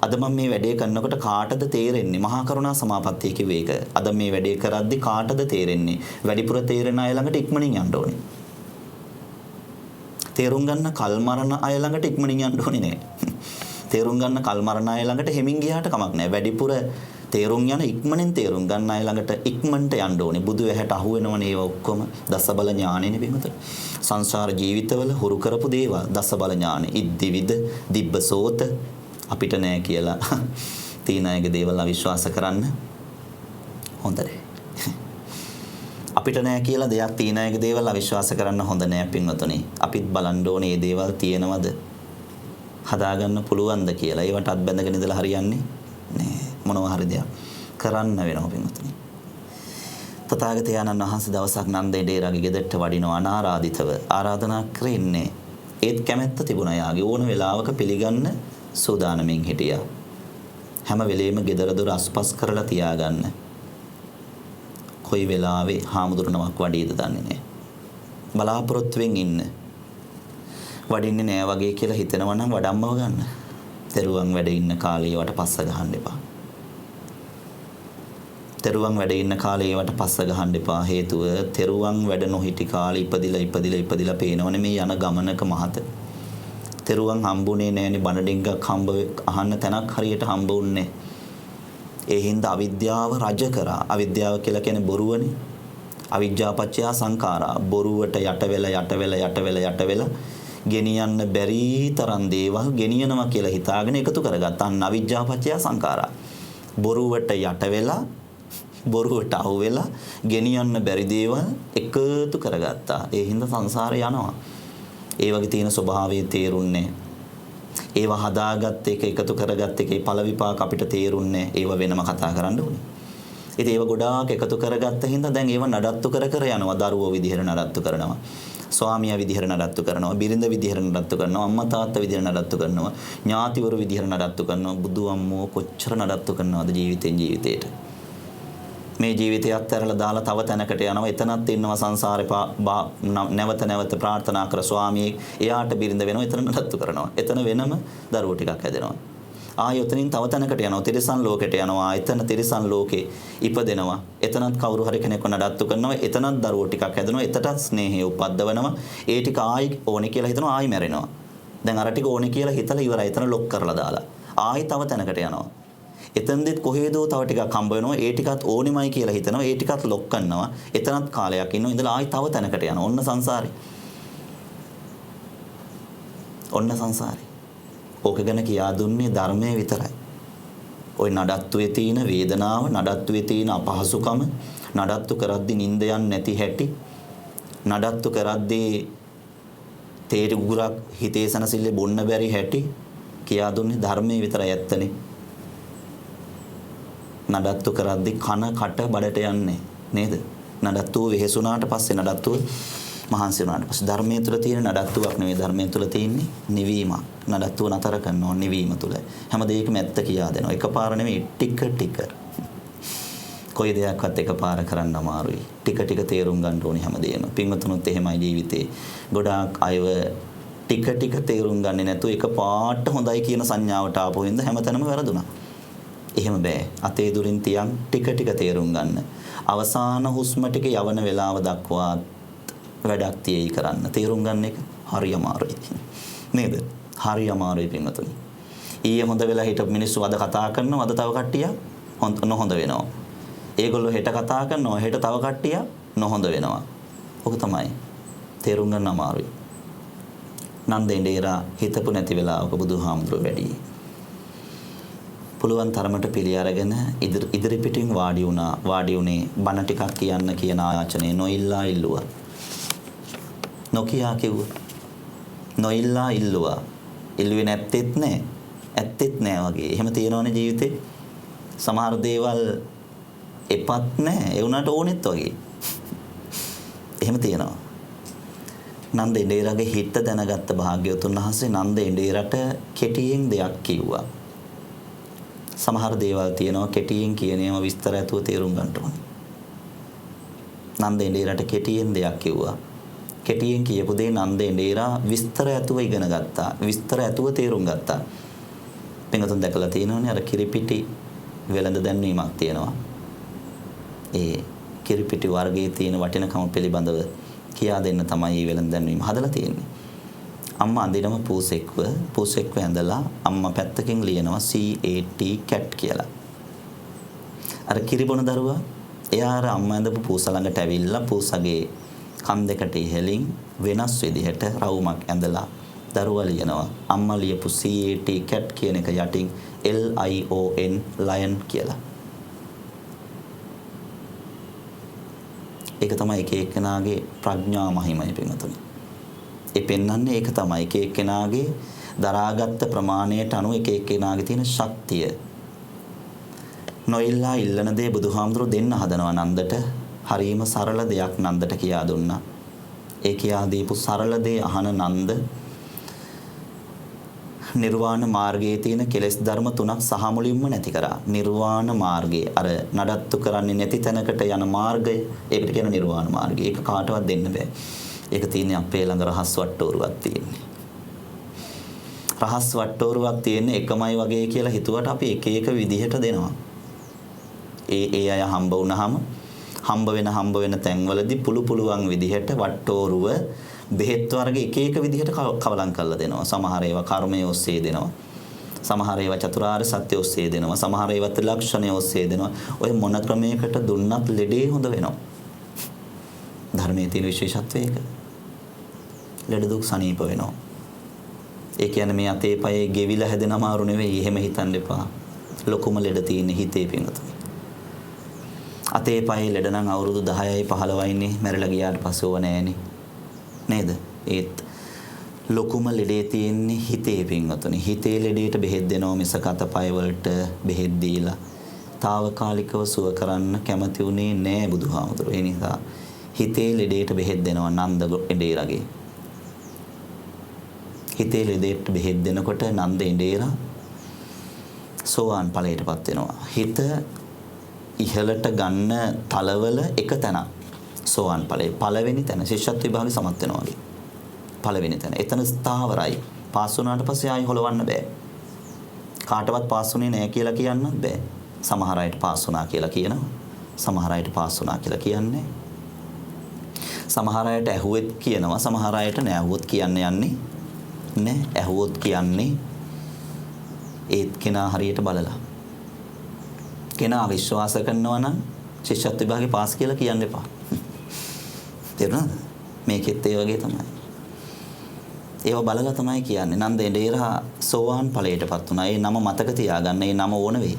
අද මම මේ වැඩේ කරනකොට කාටද තේරෙන්නේ? මහා කරුණා සමාපත්තිය කිව්වේ ඒක. අද මේ වැඩේ කරද්දි කාටද තේරෙන්නේ? වැඩිපුර තේරෙන අය ළඟට ඉක්මනින් යන්න ඕනේ. තේරුම් ගන්න කල් මරණ අය ළඟට ඉක්මනින් යන්න ඕනේ නෑ. තේරුම් ගන්න කල් මරණ අය ළඟට හෙමින් ගියාට කමක් නෑ. වැඩිපුර තේරුම් යන ඉක්මනින් තේරුම් ගන්න අය ළඟට ඉක්මනට යන්න ඕනේ. බුදු ඇහැට අහු වෙනවනේ ඒවා ඔක්කොම දසබල ඥානෙනේ බිමතට. සංසාර ජීවිතවල හුරු කරපු දේවල් දසබල ඥානෙ. ඉද්දිවිද දිබ්බසෝත අපිට නෑ කියලා තීන අයගේ දේවල් අවිශ්වාස කරන්න හොඳ නෑ. අපිට නෑ කියලා දෙයක් තීන අයගේ දේවල් අවිශ්වාස කරන්න හොඳ නෑ පින්වතුනි. අපිත් බලන්න ඕනේ මේ දේවල් තියෙනවද? හදාගන්න පුළුවන්ද කියලා. ඒවට අත් බැඳගෙන ඉඳලා හරියන්නේ නෑ. මොනවා හරි දෙයක් කරන්න වෙනවා පින්වතුනි. තථාගතයන් වහන්සේ දවසක් නන්ද එඬේරගේ ගෙදරට වඩිනවා අනාරාධිතව. ආරාධනා කරන්නේ ඒත් කැමැත්ත තිබුණා යාගේ. ඕන වෙලාවක පිළිගන්න සූදානමින් හිටියා. හැම වෙලෙම ගෙදර දොර අස්පස් කරලා තියාගන්න. කොයි වෙලාවේ හාමුදුරනමක් වඩීද දන්නේ නැහැ. බලාපොරොත්තුෙන් ඉන්න. වඩින්නේ නෑ වගේ කියලා හිතනවා නම් වඩම්මව ගන්න. තෙරුවන් වැඩ ඉන්න කාලේ වට පස්ස ගහන්න එපා. තෙරුවන් වැඩ ඉන්න කාලේ ඒවට පස්ස ගහන්න එපා. හේතුව තෙරුවන් වැඩ නොහිටි කාලේ ඉපදිලා පේනවනේ මේ යන ගමනක මහත. තෙරුවන් හම්බුනේ නෑනේ බණ ඩිංගක් හම්බ අහන්න තැනක් හරියට හම්බුන්නේ. ඒ හින්දා අවිද්‍යාව රජ කරා. අවිද්‍යාව කියලා කියන්නේ බොරුවනේ. අවිජ්ජාපච්චය සංඛාරා. බොරුවට යට වෙලා ගෙනියන්න බැරි තරම් දේවල් ගෙනියනවා කියලා හිතාගෙන එකතු කරගත්තා. අන්න අවිජ්ජාපච්චය සංඛාරා. බොරුවට යට වෙලා බොරුවට අහු වෙලා ගෙනියන්න බැරි දේවල් එකතු කරගත්තා. ඒ හින්දා සංසාරේ යනවා. ඒ වගේ තියෙන ස්වභාවය තේරුන්නේ. ඒව හදාගත්ත එක එකතු කරගත්ත එකේ ඵල විපාක අපිට තේරුන්නේ. ඒව වෙනම කතා කරන්න ඕනේ. ඉතින් ඒව ගොඩාක් එකතු කරගත්ත හින්දා දැන් ඒව නඩත්තු කර යනවා. දරුවෝ විදිහට නඩත්තු කරනවා. ස්වාමියා විදිහට නඩත්තු කරනවා. බිරිඳ විදිහට නඩත්තු කරනවා. අම්මා තාත්තා විදිහට නඩත්තු කරනවා. ඥාතිවරු විදිහට නඩත්තු කරනවා. බුදු අම්මෝ කොච්චර නඩත්තු කරනවද ජීවිතේට. මේ ජීවිතය අත්හැරලා දාලා තව තැනකට යනවා. එතනත් ඉන්නවා සංසාරේ නැවත ප්‍රාර්ථනා කර ස්වාමියෙක් එයාට බිරිඳ වෙනවා. එතන නඩත්තු කරනවා. එතන වෙනම දරුවෝ ටිකක් හැදෙනවා. ආයෙ උතනින් තව තැනකට යනවා. තිරිසන් ලෝකෙට යනවා. එතන තිරිසන් ලෝකේ ඉපදෙනවා. එතනත් කවුරු හරි කෙනෙක්ව නඩත්තු කරනවා. එතනත් දරුවෝ ටිකක් හැදෙනවා. එතටත් ස්නේහය උපද්දවනවා. ඒ ටික ආයි ඕනේ කියලා හිතනවා. ආයි මැරෙනවා. දැන් අර ටික ඕනේ කියලා හිතලා ඉවරයි. එතන ලොක් කරලා දාලා. ආයි තව තැනකට යනවා. එතෙන්දෙත් කොහෙදෝ තව ටිකක් හම්බ වෙනවා. ඒ ටිකත් ඕනෙමයි කියලා හිතනවා. ඒ ටිකත් ලොක් කරනවා. එතනත් කාලයක් ඉන්නවා. ඉඳලා ආයි තව තැනකට යනවා. ඔන්න සංසාරේ. ඔන්න සංසාරේ. ඕක ගැන කියා දුන්නේ ධර්මයේ විතරයි. ওই නඩත්තුවේ තියෙන වේදනාව, නඩත්තුවේ තියෙන අපහසුකම, නඩත්තු කරද්දී නිින්ද යන්නේ නැති හැටි, නඩත්තු කරද්දී තේරි උගුරක් හිතේ සනසිල්ලේ බොන්න බැරි හැටි කියා දුන්නේ ධර්මයේ විතරයි ඇත්තනේ. නඩත්තු කරද්දී කන කට බඩට යන්නේ නේද? නඩත්තුව වෙහෙසුණාට පස්සේ නඩත්තුව මහන්සි වුණාට පස්සේ ධර්මයේ තුල තියෙන නඩත්තුවක් නෙවෙයි ධර්මයේ තුල තියෙන්නේ නිවීමක්. නඩත්තුව නතර කරනවා නිවීම තුල. හැම දෙයකම ඇත්ත කියා දෙනවා. එකපාර නෙවෙයි ටික. කොයි දෙයක්වත් එකපාර කරන්න අමාරුයි. ටික තේරුම් ගන්න ඕනේ හැමදේම. පින්වතුනුත් එහෙමයි ජීවිතේ. ගොඩාක් අයව ටික තේරුම් ගන්නේ නැතුව එකපාරට හොඳයි කියන සංඥාවට ආපු හින්දා හැමතැනම වැරදුනා. එහෙම බෑ. අතේ දුරින් තියන් ටික තේරුම් ගන්න. අවසාන හුස්ම ටික යවන වේලාව දක්වා වැඩක් තියෙයි කරන්න. තේරුම් ගන්න එක හරි අමාරුයි. නේද? හරි අමාරුයි පින්වතුනි. ඊයේ හොඳ වෙලා හිටපු මිනිස්සු අද කතා කරනවා. අද තව කට්ටිය නොහොඳ වෙනවා. ඒගොල්ලෝ හෙට කතා කරනවා. හෙට තව කට්ටිය නොහොඳ වෙනවා. ඔක තමයි. තේරුම් ගන්න අමාරුයි. නන්දේන්දේරා හිතපු නැති වෙලාවක බුදුහාමුදුරුවෝ වැඩි. පුළුවන් තරමට පිළි අරගෙන ඉදිරි පිටින් වාඩි උනේ බණ ටිකක් කියන්න කියන ආයාචනේ නොඉල්ලා ඉල්ලුවා. නොකියා කිව්වා. නොඉල්ලා ඉල්ලුවා. ඉල්ලුවේ නැත්තේත් නෑ. ඇත්තෙත් නෑ වගේ. එහෙම තියෙනවනේ ජීවිතේ. සමහර දේවල් එපත් නෑ. ඒ උනාට ඕනෙත් වගේ. එහෙම තියෙනවා. නන්දේන්දේරගේ හිත දැනගත්ත භාග්‍යවතුන් වහන්සේ නන්දේන්දේරට කෙටියෙන් දෙයක් කිව්වා. සමහර දේවල් තියෙනවා කෙටියෙන් කියන ඒවා විස්තර ඇතුව තේරුම් ගන්න ඕනේ. නන්දේන්දේරට කෙටියෙන් දෙයක් කිව්වා. කෙටියෙන් කියපු දේ නන්දේන්දේරා විස්තර ඇතුව ඉගෙන ගත්තා. විස්තර ඇතුව තේරුම් ගත්තා. පින්වතුන් දැකලා තියෙනවනේ අර කිරිපිටි වෙළඳ දැන්වීමක් තියෙනවා. ඒ කිරිපිටි වර්ගයේ තියෙන වටිනකම පිළිබඳව කියා දෙන්න තමයි මේ වෙළඳ දැන්වීම හදලා තියෙන්නේ. අම්මා අඳිනම පූසෙක්ව ඇඳලා අම්මා පැත්තකින් ලියනවා CAT කියලා. අර කිරිබොන දරුවා එයා අර අම්මා ඇඳපු පූස ළඟට ඇවිල්ලා පූසගේ කන් දෙකට ඉහළින් වෙනස් විදිහට රවුමක් ඇඳලා දරුවා ලියනවා. අම්මා ලියපු CAT කියන එක යටින් LION lion කියලා. ඒක තමයි එක එක්කෙනාගේ ප්‍රඥා මහිමයි පින්වතුනි. ඒ පෙන්වන්නේ ඒක තමයි එක එක්කෙනාගේ දරාගත් ප්‍රමාණයට අනුව එක එක්කෙනාගේ තියෙන ශක්තිය. නොඉල්ලා ඉල්ලන දේ බුදුහාමුදුරුවෝ දෙන්න හදනවා නන්දට. හරීම සරල දෙයක් නන්දට කියා දුන්නා. ඒ කියා දීපු සරල දේ අහන නන්ද නිර්වාණ මාර්ගයේ තියෙන කෙලෙස් ධර්ම තුනක් සහ මුලින්ම නැති කරා. නිර්වාණ මාර්ගය අර නඩත්තු කරන්නේ නැති තැනකට යන මාර්ගය. ඒකට කියන නිර්වාණ මාර්ගය. ඒක කාටවත් දෙන්න බෑ. ඒක තියෙන්නේ අපේ ළඟ රහස් වට්ටෝරුවක් තියෙන්නේ. රහස් වට්ටෝරුවක් තියෙන්නේ එකමයි වගේ කියලා හිතුවට අපි එක එක විදිහට දෙනවා. ඒ අය හම්බ වුණාම හම්බ වෙන තැන්වලදී පුළුවන් විදිහට වට්ටෝරුව බෙහෙත් වර්ග එක විදිහට කවලම් කරලා දෙනවා. සමහර ඒවා කර්මයේ ඔස්සේ දෙනවා. සමහර ඒවා චතුරාර්ය සත්‍ය ඔස්සේ දෙනවා. සමහර ඒවා ත්‍රිලක්ෂණය ඔස්සේ දෙනවා. ඔය මොන ක්‍රමයකට දුන්නත් ලෙඩේ හොඳ වෙනවා. ධර්මයේ තියෙන විශේෂත්වය ඒක. ලෙඩ දුක් සනීප වෙනවා. ඒ කියන්නේ මේ අතේ පයේ ගෙවිලා හැදෙන අමාරු නෙවෙයි. එහෙම හිතන්න එපා. ලොකුම ලෙඩ තියෙන්නේ හිතේ පිංගුතුනි. අතේ පයේ ලෙඩ නම් අවුරුදු 10යි 15යි ඉන්නේ මැරිලා ගියාට පස්සේ ඕව නෑනේ. නේද? ඒත් ලොකුම ලෙඩේ තියෙන්නේ හිතේ පිංගුතුනි. හිතේ ලෙඩේට බෙහෙත් දෙනවා මිසක අතපය වලට බෙහෙත් දීලා తాවකාලිකව සුව කරන්න කැමති උනේ නෑ බුදුහාමුදුරුවෝ. ඒ නිසා හිතේ ලෙඩේට බෙහෙත් දෙනවා නන්ද එඬේරගේ. හිතේ ලෙඩේට බෙහෙත් දෙනකොට නන්ද එඬේරා සෝවාන් ඵලයටපත් වෙනවා. හිත ඉහළට ගන්න තලවල එක තැනක් සෝවාන් ඵලයේ පළවෙනි තැන ශිෂ්‍යත්ව විභාගේ සමත් වෙනවා වගේ. පළවෙනි තැන. එතන ස්ථාවරයි. පාස් වුණාට පස්සේ ආයි හොලවන්න බෑ. කාටවත් පාස් වුණේ නෑ කියලා කියන්නත් බෑ. සමහර අයට පාස් වුණා කියලා කියනවා. සමහර අයට පාස් වුණා කියලා කියන්නේ. සමහර අයට ඇහුවෙත් කියනවා. සමහර අයට නෑ ඇහුවොත් කියන්න යන්නේ නෑ. ඇහුවොත් කියන්නේ ඒත් කෙනා හරියට බලලා. කෙනා විශ්වාස කරනවා නම් ශිෂ්‍යත්ව විභාගේ පාස් කියලා කියන්න එපා. තේරුණාද? මේකෙත් ඒ වගේ තමයි. ඒව බලලා තමයි කියන්නේ. නන්ද එඬේරා සෝවාන් ඵලයටපත් වුණා. ඒ නම මතක තියාගන්න. ඒ නම ඕන වෙයි.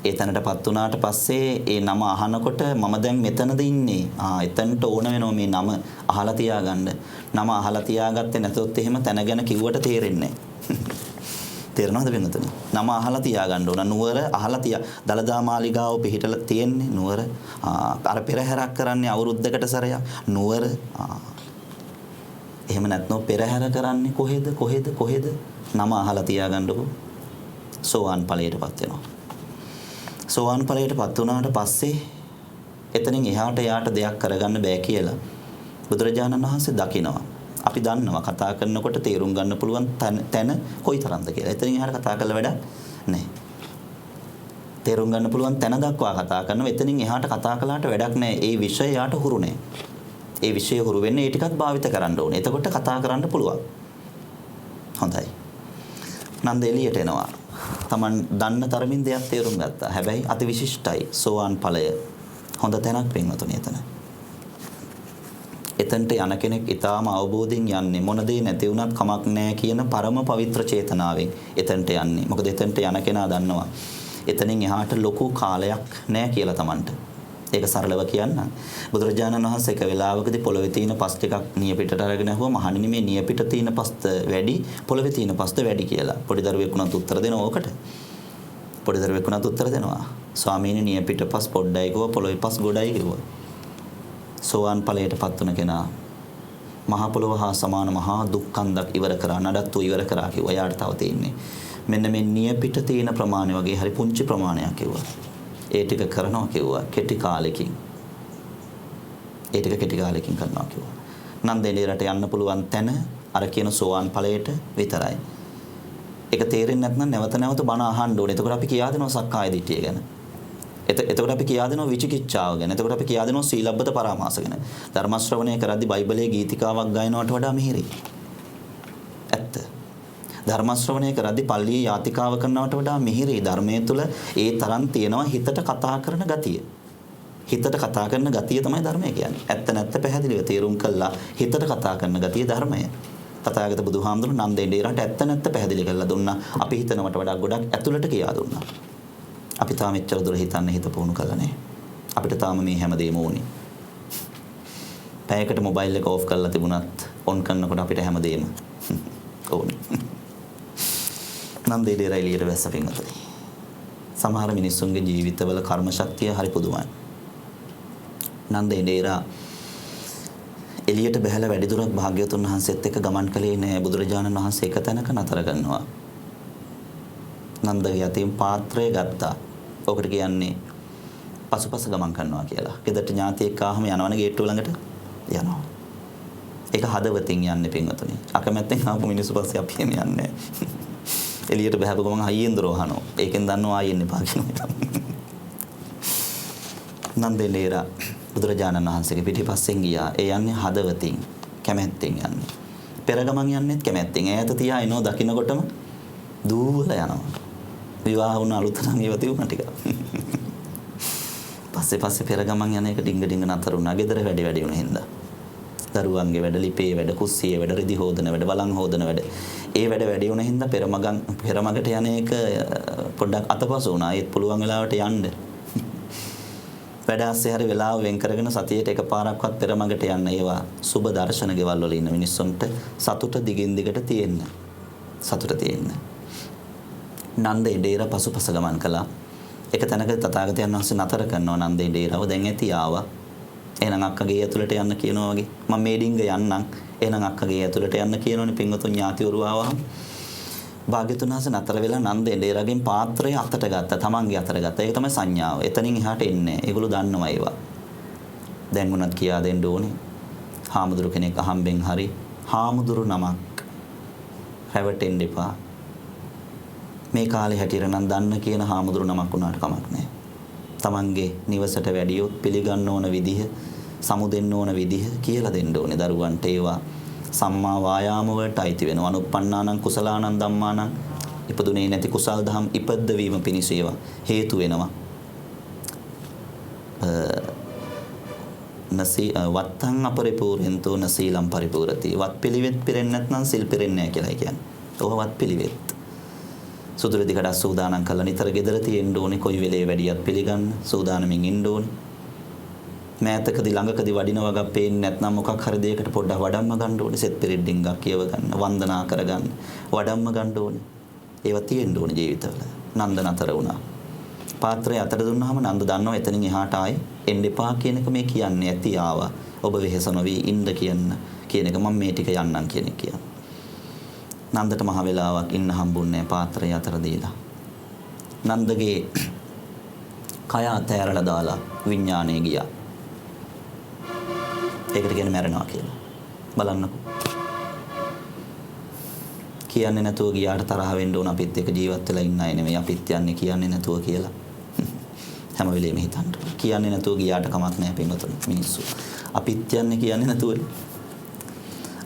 ඒ තැනටපත් වුණාට පස්සේ ඒ නම අහනකොට මම දැන් මෙතනද ඉන්නේ. එතනට ඕන වෙනවා මේ නම අහලා තියාගන්න. නම අහලා තියාගත්තේ නැතොත් එහෙම තැන ගැන කිව්වට තේරෙන්නේ නැහැ. තේරෙනවද බින්දුතුනි? නම අහලා තියාගන්න ඕන. නුවර අහලා දලදා මාලිගාව පිහිටලා තියෙන්නේ නුවර. අර පෙරහැරක් කරන්නේ අවුරුද්දකට සැරයක්. නුවර. එහෙම නැත්නම් පෙරහැර කරන්නේ කොහෙද? නම අහලා තියාගන්නකො. සෝවාන් ඵලයටපත් වෙනවා. සෝවාන් ඵලයටපත් වුණාට පස්සේ එතනින් එහාට යාට දෙයක් කරගන්න බෑ කියලා බුදුරජාණන් වහන්සේ දකිනවා. අපි දන්නවා කතා කරනකොට තේරුම් ගන්න පුළුවන් තැන කොයිතරම්ද කියලා. එතනින් එහාට කතා කරලා වැඩක් නැහැ. තේරුම් ගන්න පුළුවන් තැන දක්වා කතා කරනවා. එතනින් එහාට කතා කළාට වැඩක් නැහැ. ඒ විෂය යාට හුරු නැහැ. ඒ විෂය හුරු වෙන්නේ ඒ ටිකත් භාවිත කරන්න ඕනේ. එතකොට කතා කරන්න පුළුවන්. හොඳයි. නන්ද එළියට එනවා. Taman දන්න තරමින් දෙයක් තේරුම් ගත්තා. හැබැයි අති විශිෂ්ටයි සෝවාන් ඵලය. හොඳ තැනක් වෙන්නතුනේ එතන. එතනට යන කෙනෙක් ඊටාම අවබෝධයෙන් යන්නේ මොන දේ නැති වුණත් කමක් නැහැ කියන පරම පවිත්‍ර චේතනාවෙන් එතනට යන්නේ. මොකද එතනට යන කෙනා දන්නවා එතනින් එහාට ලොකු කාලයක් නැහැ කියලා Tamanට. ඒක සරලව කියන්නම්. බුදුරජාණන් වහන්සේ එක වෙලාවකදී පොළවේ තියෙන පස් ටිකක් නියපිටට අරගෙන ඇහුවා මහණෙනි මේ නියපිට තියෙන පස්ත වැඩි පොළවේ තියෙන පස්ත වැඩි කියලා. පොඩි දරුවෙක් වුණත් උත්තර දෙනවා ඕකට. පොඩි දරුවෙක් වුණත් උත්තර දෙනවා. ස්වාමීනි නියපිට පස් පොඩ්ඩයි කිව්වා පොළවේ පස් ගොඩයි කිව්වා. සෝවාන් ඵලයටපත් වුණ කෙනා මහ පොළොව හා සමාන මහා දුක්ඛන්දක් ඉවර කරා නඩත්තු ඉවර කරා කිව්වා. යාට තව තියෙන්නේ මෙන්න මේ නියපිට තියෙන ප්‍රමාණය වගේ හරි පුංචි ප්‍රමාණයක් කිව්වා. ඒ ටික කරනවා කිව්වා කෙටි කාලෙකින්. ඒ ටික කෙටි කාලෙකින් කරනවා කිව්වා. නන්දේලීරට යන්න පුළුවන් තැන අර කියන සෝවාන් ඵලයට විතරයි. ඒක තේරෙන්නේ නැත්නම් නැවත නැවත බණ අහන්න ඕනේ. එතකොට අපි කියා දෙනවා සක්කාය දිට්ඨිය ගැන. එතකොට අපි කියා දෙනවා විචිකිච්ඡාව ගැන. එතකොට අපි කියා දෙනවා සීලබ්බත පරාමාස ගැන. ධර්ම ශ්‍රවණය කරද්දී බයිබලයේ ගීතිකාවක් ගායනවට වඩා මිහිරි. ඇත්ත. ධර්ම ශ්‍රවණය කරද්දී පල්ලියේ යාතිකාව කරනවට වඩා මිහිරි. ධර්මයේ තුල ඒ තරම් තියෙනවා හිතට කතා කරන ගතිය. හිතට කතා කරන ගතිය තමයි ධර්මය කියන්නේ. ඇත්ත නැත්ත පැහැදිලිව තේරුම් කළා හිතට කතා කරන ගතිය ධර්මය. තථාගත බුදුහාමුදුරුවෝ නන්දේලීරට ඇත්ත නැත්ත පැහැදිලි කරලා දුන්නා. අපි හිතනවට වඩා ගොඩක් ඇතුළට කියා දුන්නා. අපි තාම එච්චර දුර හිතන්න හිත පුහුණු කළා නෑ. අපිට තාම මේ හැමදේම ඕනේ. පැයකට මොබයිල් එක ඕෆ් කරලා තිබුණත් ඔන් කරනකොට අපිට හැමදේම ඕනේ. නන්දේලීර එළියට වැස්ස පින්වතුනි. සමහර මිනිස්සුන්ගේ ජීවිතවල කර්ම ශක්තිය හරි පුදුමයි. නන්දේලීර එළියට බහැලා වැඩි දුරක් භාග්‍යවතුන් වහන්සේත් එක්ක ගමන් කළේ නෑ. බුදුරජාණන් වහන්සේ එක තැනක නතර කරනවා. නන්දගේ අතින් පාත්‍රය ගත්තා. ඔකට කියන්නේ පසුපස ගමන් කරනවා කියලා. ගෙදරට ඥාතියෙක් ආවම යනවනේ ගේට්ටුව ළඟට යනවා. ඒක හදවතින් යන්නේ පින්වතුනි. අකමැත්තෙන් ආපු මිනිස්සු පස්සේ අපි යන්නේ. එළියට බහපු ගමන් හයියෙන් දොර වහනවා. ඒකෙන් දන්නවා ආයෙ එන්න එපා කියනවා. නන්දේලේර බුදුරජාණන් වහන්සේගේ පිටිපස්සෙන් ගියා. ඒ යන්නේ හදවතින්, කැමැත්තෙන් යන්නේ. පෙරගමන් යන්නේත් කැමැත්තෙන්. ඈත තියා එනෝ දකින්නකොටම දූවලා යනවා. විවාහ වුණ අලුත නම් ඒව තියුණා ටික. පස්සේ පෙරගමන් යන එක ඩිංග නතර වුණා. ගෙදර වැඩි වුණ හින්දා. දරුවන්ගේ වැඩ, ලිපේ වැඩ, කුස්සියේ වැඩ, රිදි හොදන වැඩ, බලන් හොදන වැඩ. ඒ වැඩ වුණ හින්දා පෙරමගට යන එක පොඩ්ඩක් අතපසු වුණා. ඒත් පුළුවන් වෙලාවට යන්න. වැඩ ASCII හරි වෙලාව වෙන් කරගෙන සතියේට එකපාරක්වත් පෙරමගට යන්න. ඒවා සුබ දර්ශන ගෙවල් වල ඉන්න මිනිස්සුන්ට සතුට දිගින් දිගට තියෙන්න. සතුට තියෙන්න. නන්දේ ඩේර පසුපස ගමන් කළා. එක තැනක තථාගතයන් වහන්සේ නතර කරනවා නන්දේ ඩේරව. දැන් ඇති ආවා. එහෙනම් අක්කගේ ඇතුළට යන්න කියනවා වගේ. මම මේ ඩිංග යන්නම්. එහෙනම් අක්කගේ ඇතුළට යන්න කියනෝනේ පින්වතුන් ඥාතිවරු ආවහම. භාග්‍යතුන් වහන්සේ නතර වෙලා නන්දේ ඩේරගෙන් පාත්‍රය අතට ගත්තා. තමන්ගේ අතට ගත්තා. ඒක තමයි සංඥාව. එතනින් එහාට එන්නේ. ඒගොල්ලෝ දන්නවා ඒවා. දැන් උනත් කියා දෙන්න ඕනේ. හාමුදුරු කෙනෙක් අහම්බෙන් හරි හාමුදුරු නමක් රැවටෙන්න එපා. මේ කාලේ හැටියට නම් දන්න කියන හාමුදුරු නමක් වුණාට කමක් නැහැ. තමන්ගේ නිවසට වැඩියොත් පිළිගන්න ඕන විදිහ, සමුදෙන්න ඕන විදිහ කියලා දෙන්න ඕනේ දරුවන්ට. ඒවා සම්මා වායාම වලට අයිති වෙනවා. අනුප්පන්නානං කුසලානං ධම්මානං ඉපදුනේ නැති කුසල් දහම් ඉපද්ද වීම පිණිස ඒවා හේතු වෙනවා. වත්තං අපරිපූර්ණතෝ නසීලම් පරිපූර්ණති. වත් පිළිවෙත් පිරෙන්නේ නැත්නම් සිල් පිරෙන්නේ නැහැ කියලා කියන්නේ. ඔහ වත් පිළිවෙත්. සුදුරු දිකට සූදානම් කරලා නිතර ගෙදර තියෙන්න ඕනේ. කොයි වෙලේ වැඩියක් පිළිගන්න සූදානමින් ඉන්න ඕනේ. මෑතකදී ළඟකදී වඩින වගක් පේන්නේ නැත්නම් මොකක් හරි දෙයකට පොඩ්ඩක් වඩම්ම ගන්න ඕනේ. සෙත් පිරිඩ්ඩින්ගක් කියව ගන්න, වන්දනා කරගන්න, වඩම්ම ගන්න ඕනේ. ඒවා තියෙන්න ඕනේ ජීවිතවල. නන්ද නතර වුණා. පාත්‍රය අතට දුන්නාම නන්ද දන්නවා එතනින් එහාට ආයි එන්න එපා කියන එක මේ කියන්නේ ඇති ආවා. ඔබ වෙහෙස නොවි ඉන්න කියන එක මම මේ ටික යන්නම් කියන එක කියන්නේ. නන්දට මහ වෙලාවක් ඉන්න හම්බුන්නේ පාත්‍රය අතර දීලා. නන්දගේ කය අතෑරලා දාලා විඥාණය ගියා. ඒකට කියන්නේ මැරෙනවා කියලා. බලන්නකෝ. කියන්නේ නැතුව ගියාට තරහ වෙන්න ඕන අපිත් එක්ක ජීවත් වෙලා ඉන්න අය නෙමෙයි. අපිත් යන්නේ කියන්නේ නැතුව කියලා. හැම වෙලේම හිතන්න. කියන්නේ නැතුව ගියාට කමක් නැහැ පින්වතුනි මිනිස්සු. අපිත් යන්නේ කියන්නේ නැතුවනේ.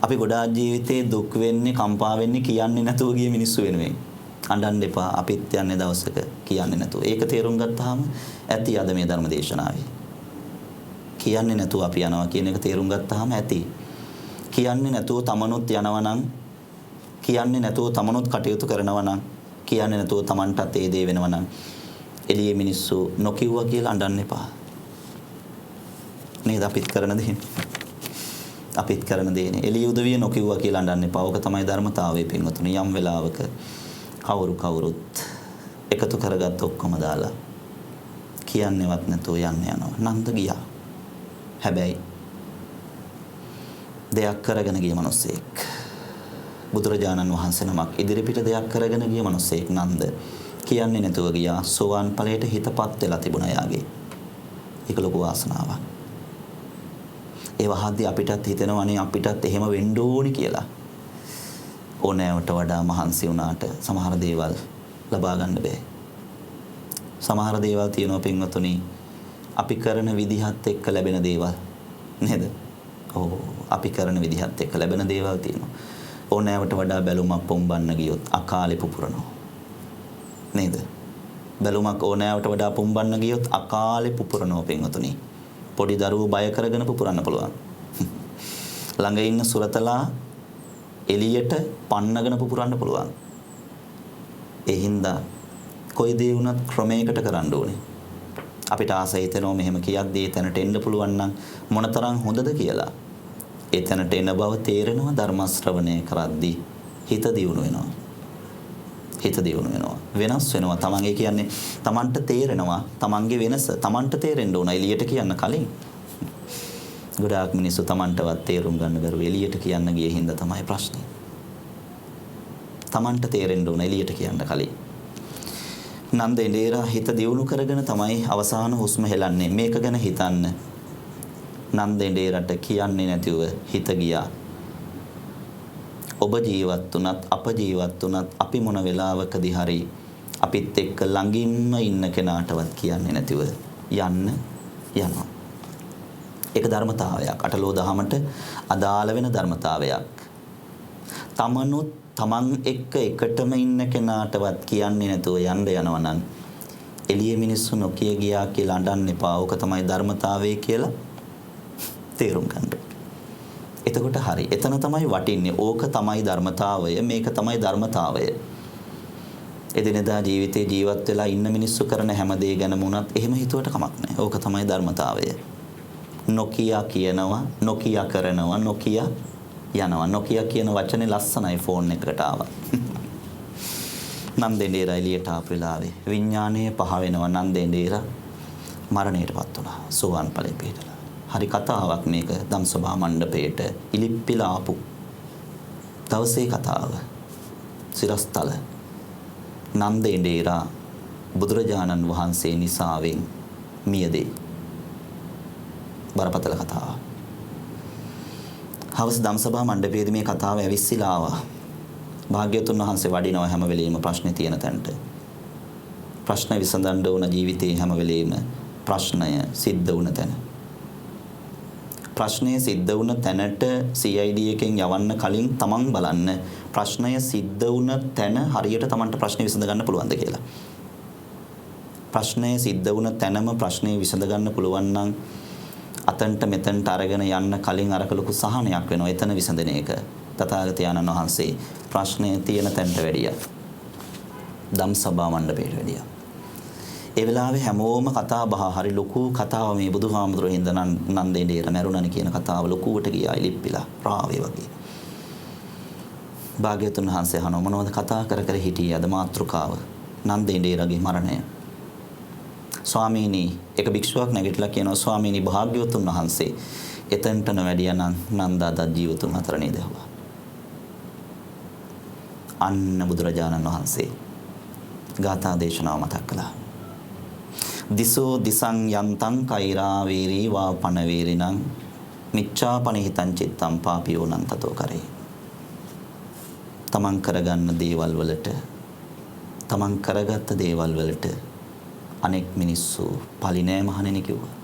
අපි ගොඩාක් ජීවිතේ දුක් වෙන්නේ, කම්පා වෙන්නේ කියන්නේ නැතුව ගිය මිනිස්සු වෙනුවෙන්. අඬන්න එපා. අපිත් යන්නේ දවසක කියන්නේ නැතුව. ඒක තේරුම් ගත්තාම ඇති අද මේ ධර්ම දේශනාවේ. කියන්නේ නැතුව අපි යනවා කියන එක තේරුම් ගත්තාම ඇති. කියන්නේ නැතුව තමනුත් යනවා නම්, කියන්නේ නැතුව තමනුත් කටයුතු කරනවා නම්, කියන්නේ නැතුව Tamanටත් ඒ දේ වෙනවා නම් එළියේ මිනිස්සු නොකියුවා කියලා අඬන්න එපා. නේද අපිත් කරන දේ. අපිත් කරන දේනේ. එළිය උදවිය නොකියුවා කියලා අඬන්න එපා. ඕක තමයි ධර්මතාවය පින්වතුනි. යම් වෙලාවක කවුරුත් එකතු කරගත්ත ඔක්කොම දාලා කියන්නේවත් නැතුව යනවා. නන්ද ගියා. හැබැයි දෙයක් කරගෙන ගිය මිනිස්සෙක්. බුදුරජාණන් වහන්සේ නමක් ඉදිරිපිට දෙයක් කරගෙන ගිය මිනිස්සෙක් නන්ද. කියන්නේ නැතුව ගියා. සෝවාන් ඵලයට හිතපත් වෙලා තිබුණා යාගේ. ඒක ලොකු වාසනාවක්. ඒ වහද්දී අපිටත් හිතෙනවනේ අපිටත් එහෙම වෙන්න ඕනි කියලා. ඕනෑවට වඩා මහන්සි වුණාට සමහර දේවල් ලබා ගන්න බෑ. සමහර දේවල් තියෙනවා පින්වතුනි අපි කරන විදිහත් එක්ක ලැබෙන දේවල් නේද? ඔව් අපි කරන විදිහත් එක්ක ලැබෙන දේවල් තියෙනවා. ඕනෑවට වඩා බැලුමක් පොම්බන්න ගියොත් අකාලේ පුපුරනවා. නේද? බැලුමක් ඕනෑවට වඩා පොම්බන්න ගියොත් අකාලේ පුපුරනවා පින්වතුනි. පොඩි දරුවෝ බය කරගෙන පුපුරන්න පුළුවන්. ළඟ ඉන්න සුරතලා එළියට පන්නගෙන පුපුරන්න පුළුවන්. ඒ හින්දා කොයි දේ වුණත් ක්‍රමයකට කරන්න ඕනේ. අපිට ආසයි හිතෙනවා මෙහෙම කියද්දී ඒ තැනට එන්න පුළුවන් නම් මොනතරම් හොඳද කියලා. ඒ තැනට එන බව තේරෙනවා ධර්ම ශ්‍රවණය කරද්දී. හිත දියුණු වෙනවා. හිත දියුණු වෙනවා. වෙනස් වෙනවා. තමන් ඒ කියන්නේ තමන්ට තේරෙනවා. තමන්ගේ වෙනස තමන්ට තේරෙන්න ඕන එළියට කියන්න කලින්. ගොඩාක් මිනිස්සු තමන්ටවත් තේරුම් ගන්න බැරුව එළියට කියන්න ගියේ හින්දා තමයි ප්‍රශ්නේ. තමන්ට තේරෙන්න ඕන එළියට කියන්න කලින්. නන්ද ඉන්දිරා හිත දියුණු කරගෙන තමයි අවසාන හුස්ම හෙලන්නේ. මේක ගැන හිතන්න. නන්ද ඉන්දිරට කියන්නේ නැතිව හිත ගියා. ඔබ ජීවත් වුණත් අප ජීවත් වුණත් අපි මොන වෙලාවකදී හරි අපිත් එක්ක ළඟින්ම ඉන්න කෙනාටවත් කියන්නේ නැතිව යන්න යනවා. ඒක ධර්මතාවයක්. අටලෝ දහමට අදාළ වෙන ධර්මතාවයක්. තමනුත් තමන් එක්ක එකටම ඉන්න කෙනාටවත් කියන්නේ නැතුව යන්න යනවා නම් එළිය මිනිස්සු නොකිය ගියා කියලා අඬන්න එපා. ඕක තමයි ධර්මතාවය කියලා තේරුම් ගන්න. එතකොට හරි. එතන තමයි වටින්නේ. ඕක තමයි ධර්මතාවය. මේක තමයි ධර්මතාවය. එදිනෙදා ජීවිතේ ජීවත් වෙලා ඉන්න මිනිස්සු කරන හැම දේ ගැනම උනත් එහෙම හිතුවට කමක් නැහැ. ඕක තමයි ධර්මතාවය. නොකිය කියනවා, නොකිය කරනවා, නොකිය යනවා. නොකිය කියන වචනේ ලස්සනයි ෆෝන් එකකට ආවා. නන්දේන්දේර එළියට ආපු වෙලාවේ විඥානය පහ වෙනවා. නන්දේන්දේර මරණයටපත් වුණා. සෝවාන් ඵලෙ පිටලා. හරි කතාවක් මේක. ධම්සභා මණ්ඩපයේට ඉලිප්පිලා ආපු දවසේ කතාව. සිරස්තල නන්දේන්දේර බුදුරජාණන් වහන්සේ නිසාවෙන් මියදේ. බරපතල කතාව. හවස ධම්සභා මණ්ඩපයේදී මේ කතාව ඇවිස්සීලා ආවා. භාග්‍යවතුන් වහන්සේ වඩිනවා හැම වෙලෙම ප්‍රශ්නේ තියෙන තැනට. ප්‍රශ්න විසඳන්න ඕන ජීවිතේ හැම වෙලෙම ප්‍රශ්නය සිද්ධ වුණ තැන. ප්‍රශ්නය සිද්ධ වුණ තැනට CID එකෙන් යවන්න කලින් තමන් බලන්න ප්‍රශ්නය සිද්ධ වුණ තැන හරියට තමන්ට ප්‍රශ්නේ විසඳ ගන්න පුළුවන්ද කියලා. ප්‍රශ්නය සිද්ධ වුණ තැනම ප්‍රශ්නේ විසඳ ගන්න පුළුවන් නම් අතන්ට මෙතන්ට අරගෙන යන්න කලින් අරක ලොකු සහනයක් වෙනවා. එතන විසඳන එක. තථාගතයන්න් වහන්සේ ප්‍රශ්නය තියෙන තැනට වැඩියා. ධම්සභා මණ්ඩපයට වැඩියා. ඒ වෙලාවේ හැමෝම කතා බහ හරි ලොකු කතාව මේ බුදුහාමුදුරුවෝ හින්දා නන්දේන්දේර මැරුණානේ කියන කතාව ලොකුවට ගියා ඉලිප්පිලා රාවේ වගේ. භාග්‍යවතුන් වහන්සේ අහනවා මොනවද කතා කර කර හිටියේ අද මාතෘකාව නන්දේන්දේරගේ මරණය. ස්වාමීනි එක භික්ෂුවක් නැගිටලා කියනවා ස්වාමීනි භාග්‍යවතුන් වහන්සේ එතනට නොවැඩියා නම් නන්දාදත් ජීවතුන් අතර නේද හොවා. අන්න බුදුරජාණන් වහන්සේ ගාථා දේශනාව මතක් කළා. දිසෝ දිසං යන්තං කෛරා වේරී වා පන වේරිනං මිච්ඡා පනිහිතං චිත්තං පාපියෝ නං තතෝ කරේ. තමන් කරගන්න දේවල් වලට තමන් කරගත්ත දේවල් වලට අනෙක් මිනිස්සු පලි නෑ මහණෙනි කිව්වා.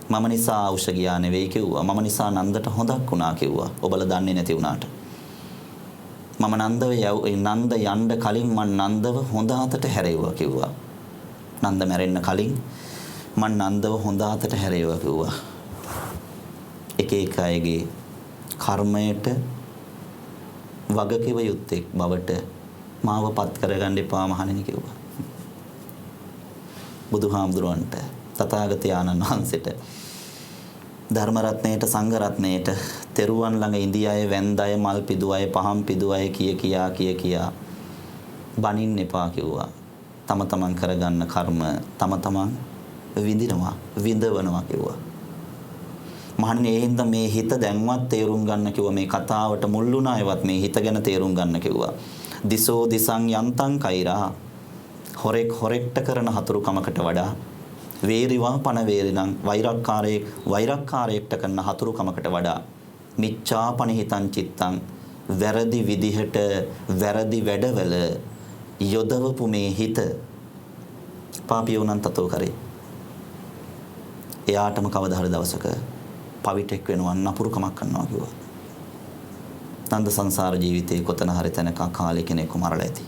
මම නිසා අවශ්‍ය ගියා නෙවෙයි කිව්වා. මම නිසා නන්දට හොඳක් වුණා කිව්වා. ඔබලා දන්නේ නැති වුණාට. මම නන්ද යන්න කලින් මම නන්දව හොඳ අතට හැරෙව්වා කිව්වා. නන්ද මැරෙන්න කලින් මම නන්දව හොඳ අතට හැරෙව්වා කිව්වා. එක එක අයගේ කර්මයට වගකිව යුත්තේ බවට මාව පත් කරගන්න එපා මහණෙනි කිව්වා. බුදුහාමුදුරන්ට තථාගතයන්න් වහන්සේට ධර්ම රත්නයේට සංඝ රත්නයේට තෙරුවන් ළඟ ඉඳී අය වැන්ද අය මල් පිදු අය පහන් පිදු අය කියා බනින්න එපා කිව්වා. තම තමන් කරගන්න කර්ම තම තමන් විඳිනවා විඳවනවා කිව්වා. මහණෙනි ඒ හින්දා මේ හිත දැන්වත් තේරුම් ගන්න කිව්වා. මේ කතාවට මුල් වුණායවත් මේ හිත ගැන තේරුම් ගන්න කිව්වා. දිසෝ දිසං යන්තං කෛරා හොරෙක්ට කරන හතුරුකමකට වඩා වේරිවා පන වේරිනම් වෛරක්කාරයෙක්ට කරන හතුරුකමකට වඩා මිච්ඡා පනිහිතං චිත්තං වැරදි විදිහට වැරදි වැඩවල යොදවපු මේ හිත පාපියෝනන් තතෝ කරේ. එයාටම කවදා හරි දවසක පවිටෙක් වෙනවා නපුරුකමක් කරනවා කිව්වා. නන්ද සංසාර ජීවිතේ කොතන හරි තැනක අකාලේ කෙනෙක්ව මරලා ඇති.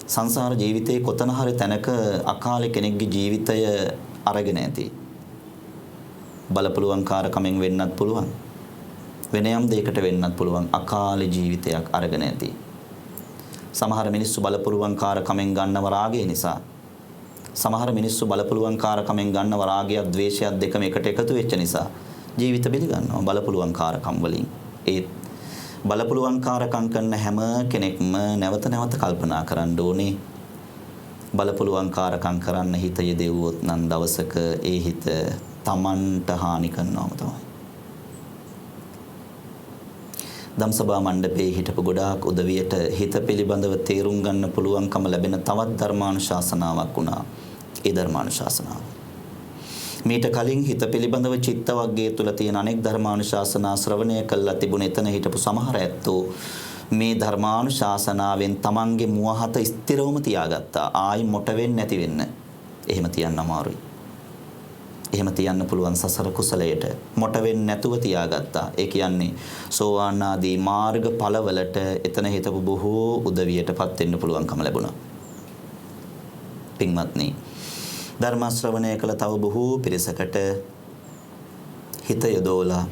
සංසාර ජීවිතේ කොතන හරි තැනක අකාලේ කෙනෙක්ගේ ජීවිතය අරගෙන ඇති. බලපුලුවන්කාරකමෙන් වෙන්නත් පුළුවන්. වෙන යම් දෙයකට වෙන්නත් පුළුවන්. අකාලේ ජීවිතයක් අරගෙන ඇති. සමහර මිනිස්සු බලපුලුවන්කාරකමෙන් ගන්නව රාගය නිසා. සමහර මිනිස්සු බලපුලුවන්කාරකමෙන් ගන්නව රාගයත් ද්වේෂයත් දෙකම එකට එකතු වෙච්ච නිසා ජීවිත පිළිගන්නවා බලපුලුවන්කාරකම් වලින්. ඒත් බලපුලුවන්කාරකම් කරන හැම කෙනෙක්ම නැවත නැවත කල්පනා කරන්න ඕනේ. බලපුලුවන්කාරකම් කරන්න හිත යෙදෙව්වොත් නම් දවසක ඒ හිත තමන්ට හානි කරනවම තමයි. ධම්සභා මණ්ඩපයේ හිටපු ගොඩාක් උදවියට හිත පිළිබඳව තේරුම් ගන්න පුළුවන්කම ලැබෙන තවත් ධර්මානුශාසනාවක් වුණා. ඒ ධර්මානුශාසනාව. මීට කලින් හිත පිළිබඳව චිත්ත වර්ගයේ තුල තියෙන අනෙක් ධර්මානුශාසනා ශ්‍රවණය කළා තිබුණ එතන හිටපු සමහර ඇත්තෝ මේ ධර්මානුශාසනාවෙන් තමන්ගේ මුවහත ස්ථිරවම තියාගත්තා. ආයි මොට වෙන්නේ නැති වෙන්න. එහෙම තියන්න අමාරුයි. එහෙම තියන්න පුළුවන් සසර කුසලයට මොට වෙන්නේ නැතුව තියාගත්තා. ඒ කියන්නේ සෝවාන් ආදී මාර්ග ඵලවලට එතන හිටපු බොහෝ උදවියටපත් වෙන්න පුළුවන්කම ලැබුණා. පින්වත්නි, ධර්ම ශ්‍රවණය කළ තව බොහෝ පිරිසකට හිත යොදවලා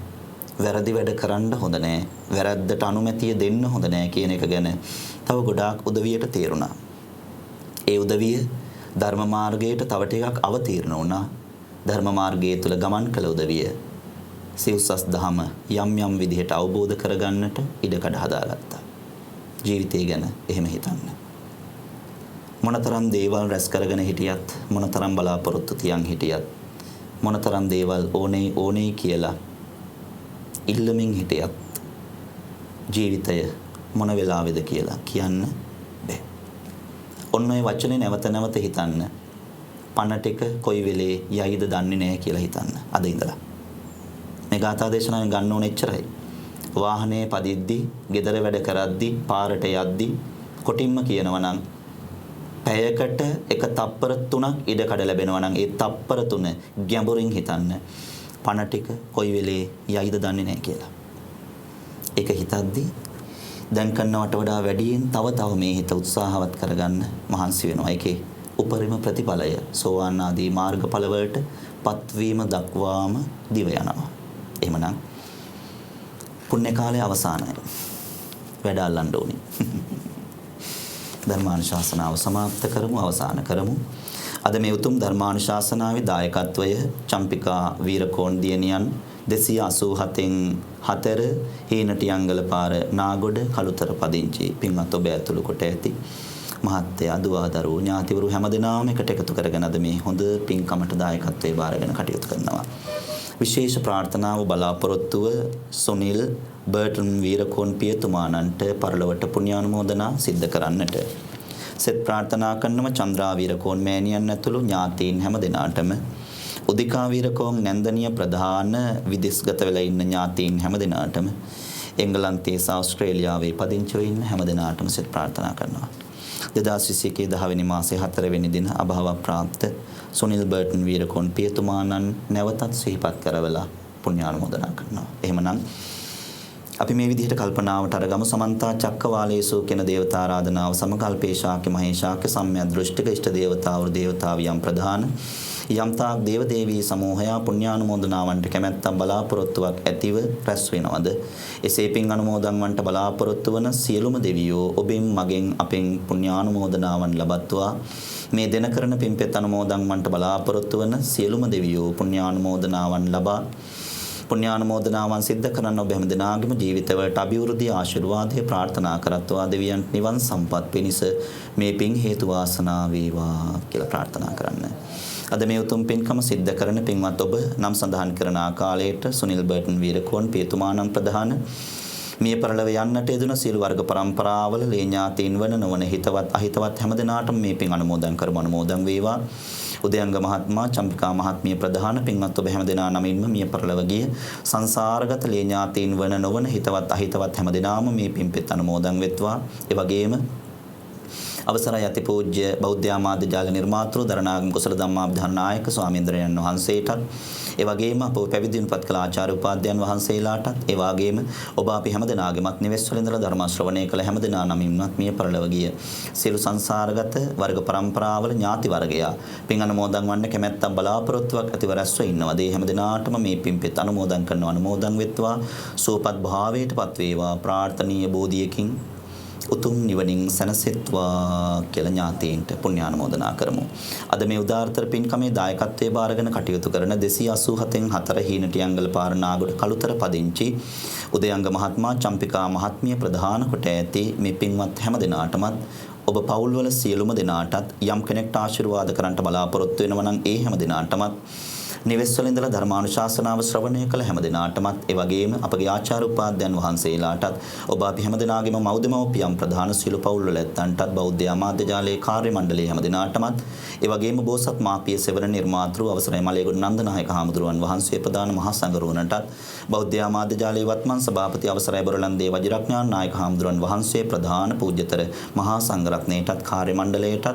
වැරදි වැඩ කරන්න හොඳ නෑ, වැරද්දට අනුමැතිය දෙන්න හොඳ නෑ කියන එක ගැන තව ගොඩාක් උදවියට තේරුණා. ඒ උදවිය ධර්ම මාර්ගයට තව ටිකක් අවතීර්ණ වුණා. ධර්ම මාර්ගයේ තුල ගමන් කළ උදවිය සිව්සස් දහම යම් යම් විදිහට අවබෝධ කරගන්නට ඉඩකඩ හදාගත්තා. ජීවිතය ගැන එහෙම හිතන්න. මොනතරම් දේවල් රැස් කරගෙන හිටියත්, මොනතරම් බලාපොරොත්තු තියන් හිටියත්, මොනතරම් දේවල් ඕනේ කියලා ඉල්ලමින් හිටියත් ජීවිතය මොන වෙලාවේද කියලා කියන්න බෑ. ඔන්න ඔය වචනේ නැවත නැවත හිතන්න. පණ ටික කොයි වෙලේ යයිද දන්නේ නැහැ කියලා හිතන්න. අද ඉඳලා මේ ගාථා දේශනාවෙන් ගන්න ඕනේ එච්චරයි. වාහනේ පදිද්දි, ගෙදර වැඩ කරද්දි, පාරට යද්දි කොටින්ම කියනවා නම් පැයකට එක තප්පර 3ක් ඉඩ කඩ ලැබෙනවා නම් ඒ තප්පර 3 ගැඹුරින් හිතන්න. පණ ටික කොයි වෙලේ යයිද දන්නේ නැහැ කියලා. ඒක හිතද්දි දැන් කරනවට වඩා වැඩියෙන් තව මේ හිත උත්සාහවත් කරගන්න මහන්සි වෙනවා. ඒකේ උපරිම ප්‍රතිඵලය සෝවාන් ආදී මාර්ගඵල වලට පත්වීම දක්වාම දිව යනවා. එහෙමනම් පුණ්‍ය කාලය අවසానයි. වැඩ අල්ලන්න ඕනේ. ධර්මානුශාසනාව සමාප්ත කරමු, අවසන් කරමු. අද මේ උතුම් ධර්මානුශාසනාවේ දායකත්වය චම්පිකා වීරකෝන් දියණියන් 287න් 4 හීනටියංගල පාර නාගොඩ කළුතර පදිංචි පින්වත් ඔබ ඇතුළු කොට ඇති මහත්ය අදුවාදරු ඥාතිවරු හැමදෙනාම එකට එකතු කරගෙන අද මේ හොඳ පින්කමට දායකත්වයේ බාරගෙන කටයුතු කරනවා. විශේෂ ප්‍රාර්ථනාව බලාපොරොත්තුව සුනිල් බර්ටන් වීරකෝන් පියතුමාණන්ට පරලොවට පුණ්‍යානුමෝදනා සිද්ධ කරන්නට. සෙත් ප්‍රාර්ථනා කරනම චන්ද්‍රා වීරකෝන් මෑණියන් ඇතුළු ඥාතීන් හැම දෙනාටම, උදිකා වීරකෝන් නැන්දනිය ප්‍රධාන විදේශගත වෙලා ඉන්න ඥාතීන් හැම දෙනාටම, එංගලන්තයේ සහ ඕස්ට්‍රේලියාවේ පදිංචිව ඉන්න හැම දෙනාටම සෙත් ප්‍රාර්ථනා කරනවා. 2021 10 වෙනි මාසයේ 4 වෙනි දින අභාව ප්‍රාප්ත සුනිල් බර්ටන් වීරකෝන් පියතුමාණන් නැවතත් සිහිපත් කරවලා පුණ්‍යානුමෝදනා කරනවා. එහෙමනම් අපි මේ විදිහට කල්පනාවට අරගමු. සමන්තා චක්කවාලේසු කියන දේවතා ආරාධනාව සමග අල්පේශාක්‍ය මහේශාක්‍ය සම්මිය දෘෂ්ටික ඉෂ්ට දේවතාවරු දේවතාවියන් ප්‍රධාන යම්තාක් දේව දේවී සමූහයා පුණ්‍යානුමෝදනාවන්ට කැමැත්තක් බලාපොරොත්තුවක් ඇතිව රැස් වෙනවද? එසේ පින් අනුමෝදන් වන්ට බලාපොරොත්තු වන සියලුම දෙවියෝ ඔබෙන් මගෙන් අපෙන් පුණ්‍යානුමෝදනාවන් ලබත්වා. මේ දෙන කරන පින්පෙත් අනුමෝදන් වන්ට බලාපොරොත්තු වන සියලුම දෙවියෝ පුණ්‍යානුමෝදනාවන් ලබා පුණ්‍යානුමෝදනාවන් සිද්ධ කරන්න ඔබ හැම දෙනාගේම ජීවිතවලට අභිවෘද්ධි ආශිර්වාදය ප්‍රාර්ථනා කරත්වා. දෙවියන්ට නිවන් සම්පත් පිණිස මේ පින් හේතු වාසනා වේවා කියලා ප්‍රාර්ථනා කරන්න. අද මේ උතුම් පින්කම සිද්ධ කරන පින්වත් ඔබ නම් සඳහන් කරන ආකාරයට සුනිල් බර්ටන් වීරකෝන් පියතුමාණන් ප්‍රධාන මිය පරලොව යන්නට යෙදුන සියලු වර්ග පරම්පරාවල ලේ ඥාතීන් වන නොවන හිතවත් අහිතවත් හැම දෙනාටම මේ පින් අනුමෝදන් කරමු. අනුමෝදන් වේවා. උදයංග මහත්මයා, චම්පිකා මහත්මිය ප්‍රධාන පින්වත් ඔබ හැම දෙනා නමින්ම මිය පරලොව ගිය සංසාරගත ලේ ඥාතීන් වන නොවන හිතවත් අහිතවත් හැම දෙනාම මේ පින්පෙත් අනුමෝදන් වෙත්වා. ඒ වගේම අවසරයි අතිපූජ්‍ය බෞද්ධ ආමාත්‍ය ජාල නිර්මාතෘ දරණාගම කුසල ධම්මාභිධාන නායක ස්වාමීන්ද්‍රයන් වහන්සේටත්, ඒ වගේම අප පැවිදිුණපත් කළ ආචාර්ය උපාධ්‍යයන් වහන්සේලාටත්, ඒ වගේම ඔබ අපි හැම දෙනාගේමත් නිවෙස් වල ඉඳලා ධර්ම ශ්‍රවණය කළ හැම දෙනා නමින්වත් මිය පරලොව ගිය සියලු සංසාරගත වර්ග පරම්පරාවල ඥාති වර්ගයා පින් අනුමෝදන් වන්න කැමැත්තක් බලාපොරොත්තුවක් ඇතිව රැස්ව ඉන්නවාද? ඒ හැම දෙනාටම මේ පින්පෙත් අනුමෝදන් කරනවා. අනුමෝදන් වෙත්වා. සුවපත් භාවයටපත් වේවා. ප්‍රාර්ථනීය බෝධියකින් උතුම් නිවනින් සැනසෙත්වා කියලා ඥාතීන්ට පුණ්‍යානුමෝදනා කරමු. අද මේ උදාාරතර පින්කමේ දායකත්වයේ බාරගෙන කටයුතු කරන 287න් 4 හීනටියංගල පාර නාගොඩ කළුතර පදිංචි උදයංග මහත්මයා, චම්පිකා මහත්මිය ප්‍රධාන කොට ඇති මේ පින්වත් හැම දෙනාටමත් ඔබ පවුල්වල සියලුම දෙනාටත් යම් කෙනෙක්ට ආශිර්වාද කරන්නට බලාපොරොත්තු වෙනවා නම් ඒ හැම දෙනාටමත් නිවෙස්වල ඉඳලා ධර්මානුශාසනාව ශ්‍රවණය කළ හැම දිනාටමත් ඒ වගේම අපගේ ආචාර්ය උපාධ්‍යයන් වහන්සේලාටත් ඔබ අපි හැම දිනාගේම මව්දෙමව්පියන් ප්‍රධාන සියලු පවුල් වල ඇත්තන්ටත් බෞද්ධ ආමාත්‍ය ජාලයේ කාර්ය මණ්ඩලයේ හැම දිනාටමත් ඒ වගේම බෝසත් මාපිය සෙවන නිර්මාතෘ අවසරයි මලේගොඩ නන්දනායක හාමුදුරුවන් වහන්සේ ප්‍රධාන මහා සංඝරුවනටත් බෞද්ධ ආමාත්‍ය ජාලයේ වත්මන් සභාපති අවසරයි බොරලන්දේ වජිරඥාන නායක හාමුදුරුවන් වහන්සේ ප්‍රධාන පූජ්‍යතර මහා සංඝරත්නයටත් කාර්ය මණ්ඩලයටත්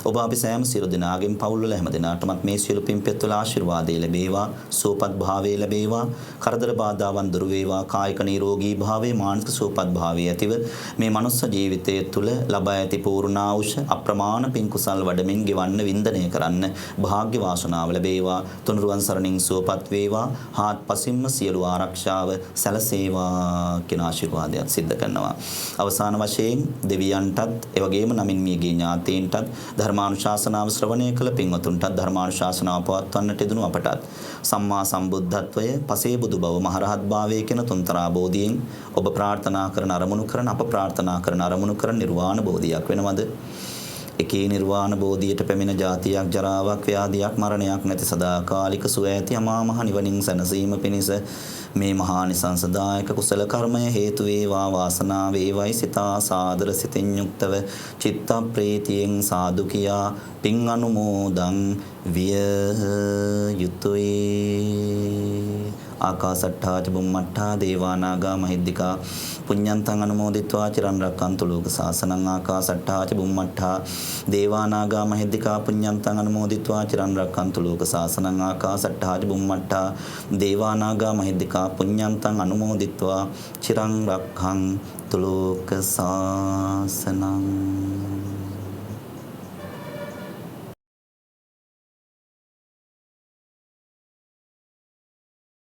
ඔබ අපි සෑම සියලු දෙනාගේම පවුල් වල හැම දිනාටමත් මේ සියලු පින්පෙත් වල ආශිර්වාදය ලැබේවා සුවපත් භාවය ලැබේවා කරදර බාධාවන් දුරු වේවා කායික නිරෝගී භාවය මානසික සුවපත් භාවය ඇතිව මේ මනුස්ස ජීවිතය තුළ ලබා ඇති පූර්ණාංශ අප්‍රමාණ පින් කුසල් වඩමින් ගෙවන්න වින්දනය කරන්න භාග්‍ය වාසනාව ලැබේවා තුනුරුවන් සරණින් සුවපත් වේවා හාත්පසින්ම සියලු ආරක්ෂාව සැලසේවා කියන ආශිර්වාදයක් සිද්ධ කරනවා අවසාන වශයෙන් දෙවියන්ටත් ඒ වගේම නමින් මියගේ ඥාතීන්ටත් ධර්මානුශාසනාව ශ්‍රවණය කළ පින්වතුන්ටත් ධර්මානුශාසනාව පවත්වන්නට යෙදුණු අපටත් සම්මා සම්බුද්ධත්වය පසේ බුදු බව මහරහත් භාවය කියන තුන්තරා බෝධියෙන් ඔබ ප්‍රාර්ථනා කරන අරමුණු කරන අප ප්‍රාර්ථනා කරන අරමුණු කරන නිර්වාණ බෝධියක් වෙනවද එකේ නිර්වාණ බෝධියට පැමිණ ජාතියක් ජරාවක් ව්‍යාධියක් මරණයක් නැති සදාකාලික සුව ඇති අමා මහ නිවනින් සැනසීම පිණිස මේ මහා නිසංසදායක කුසල කර්මය හේතු වේවා වාසනාව වේවයි සිතා සාදර සිතින් යුක්තව චිත්ත ප්‍රීතියෙන් සාදු කියා පින් අනුමෝදන් විය යුතුය ආකාසට්ඨා ච බුම්මට්ඨා දේවානාගා මහිද්దికා පුඤ්ඤන්තං අනුමෝදිත්වා චිරන් රක්칸තු ලෝක සාසනං ආකාසට්ඨා ච බුම්මට්ඨා දේවානාගා මහිද්దికා පුඤ්ඤන්තං අනුමෝදිත්වා චිරන් රක්칸තු ලෝක සාසනං ආකාසට්ඨා ච බුම්මට්ඨා දේවානාගා මහිද්దికා පුඤ්ඤන්තං අනුමෝදිත්වා චිරන් රක්ඛන්තු ලෝක සාසනං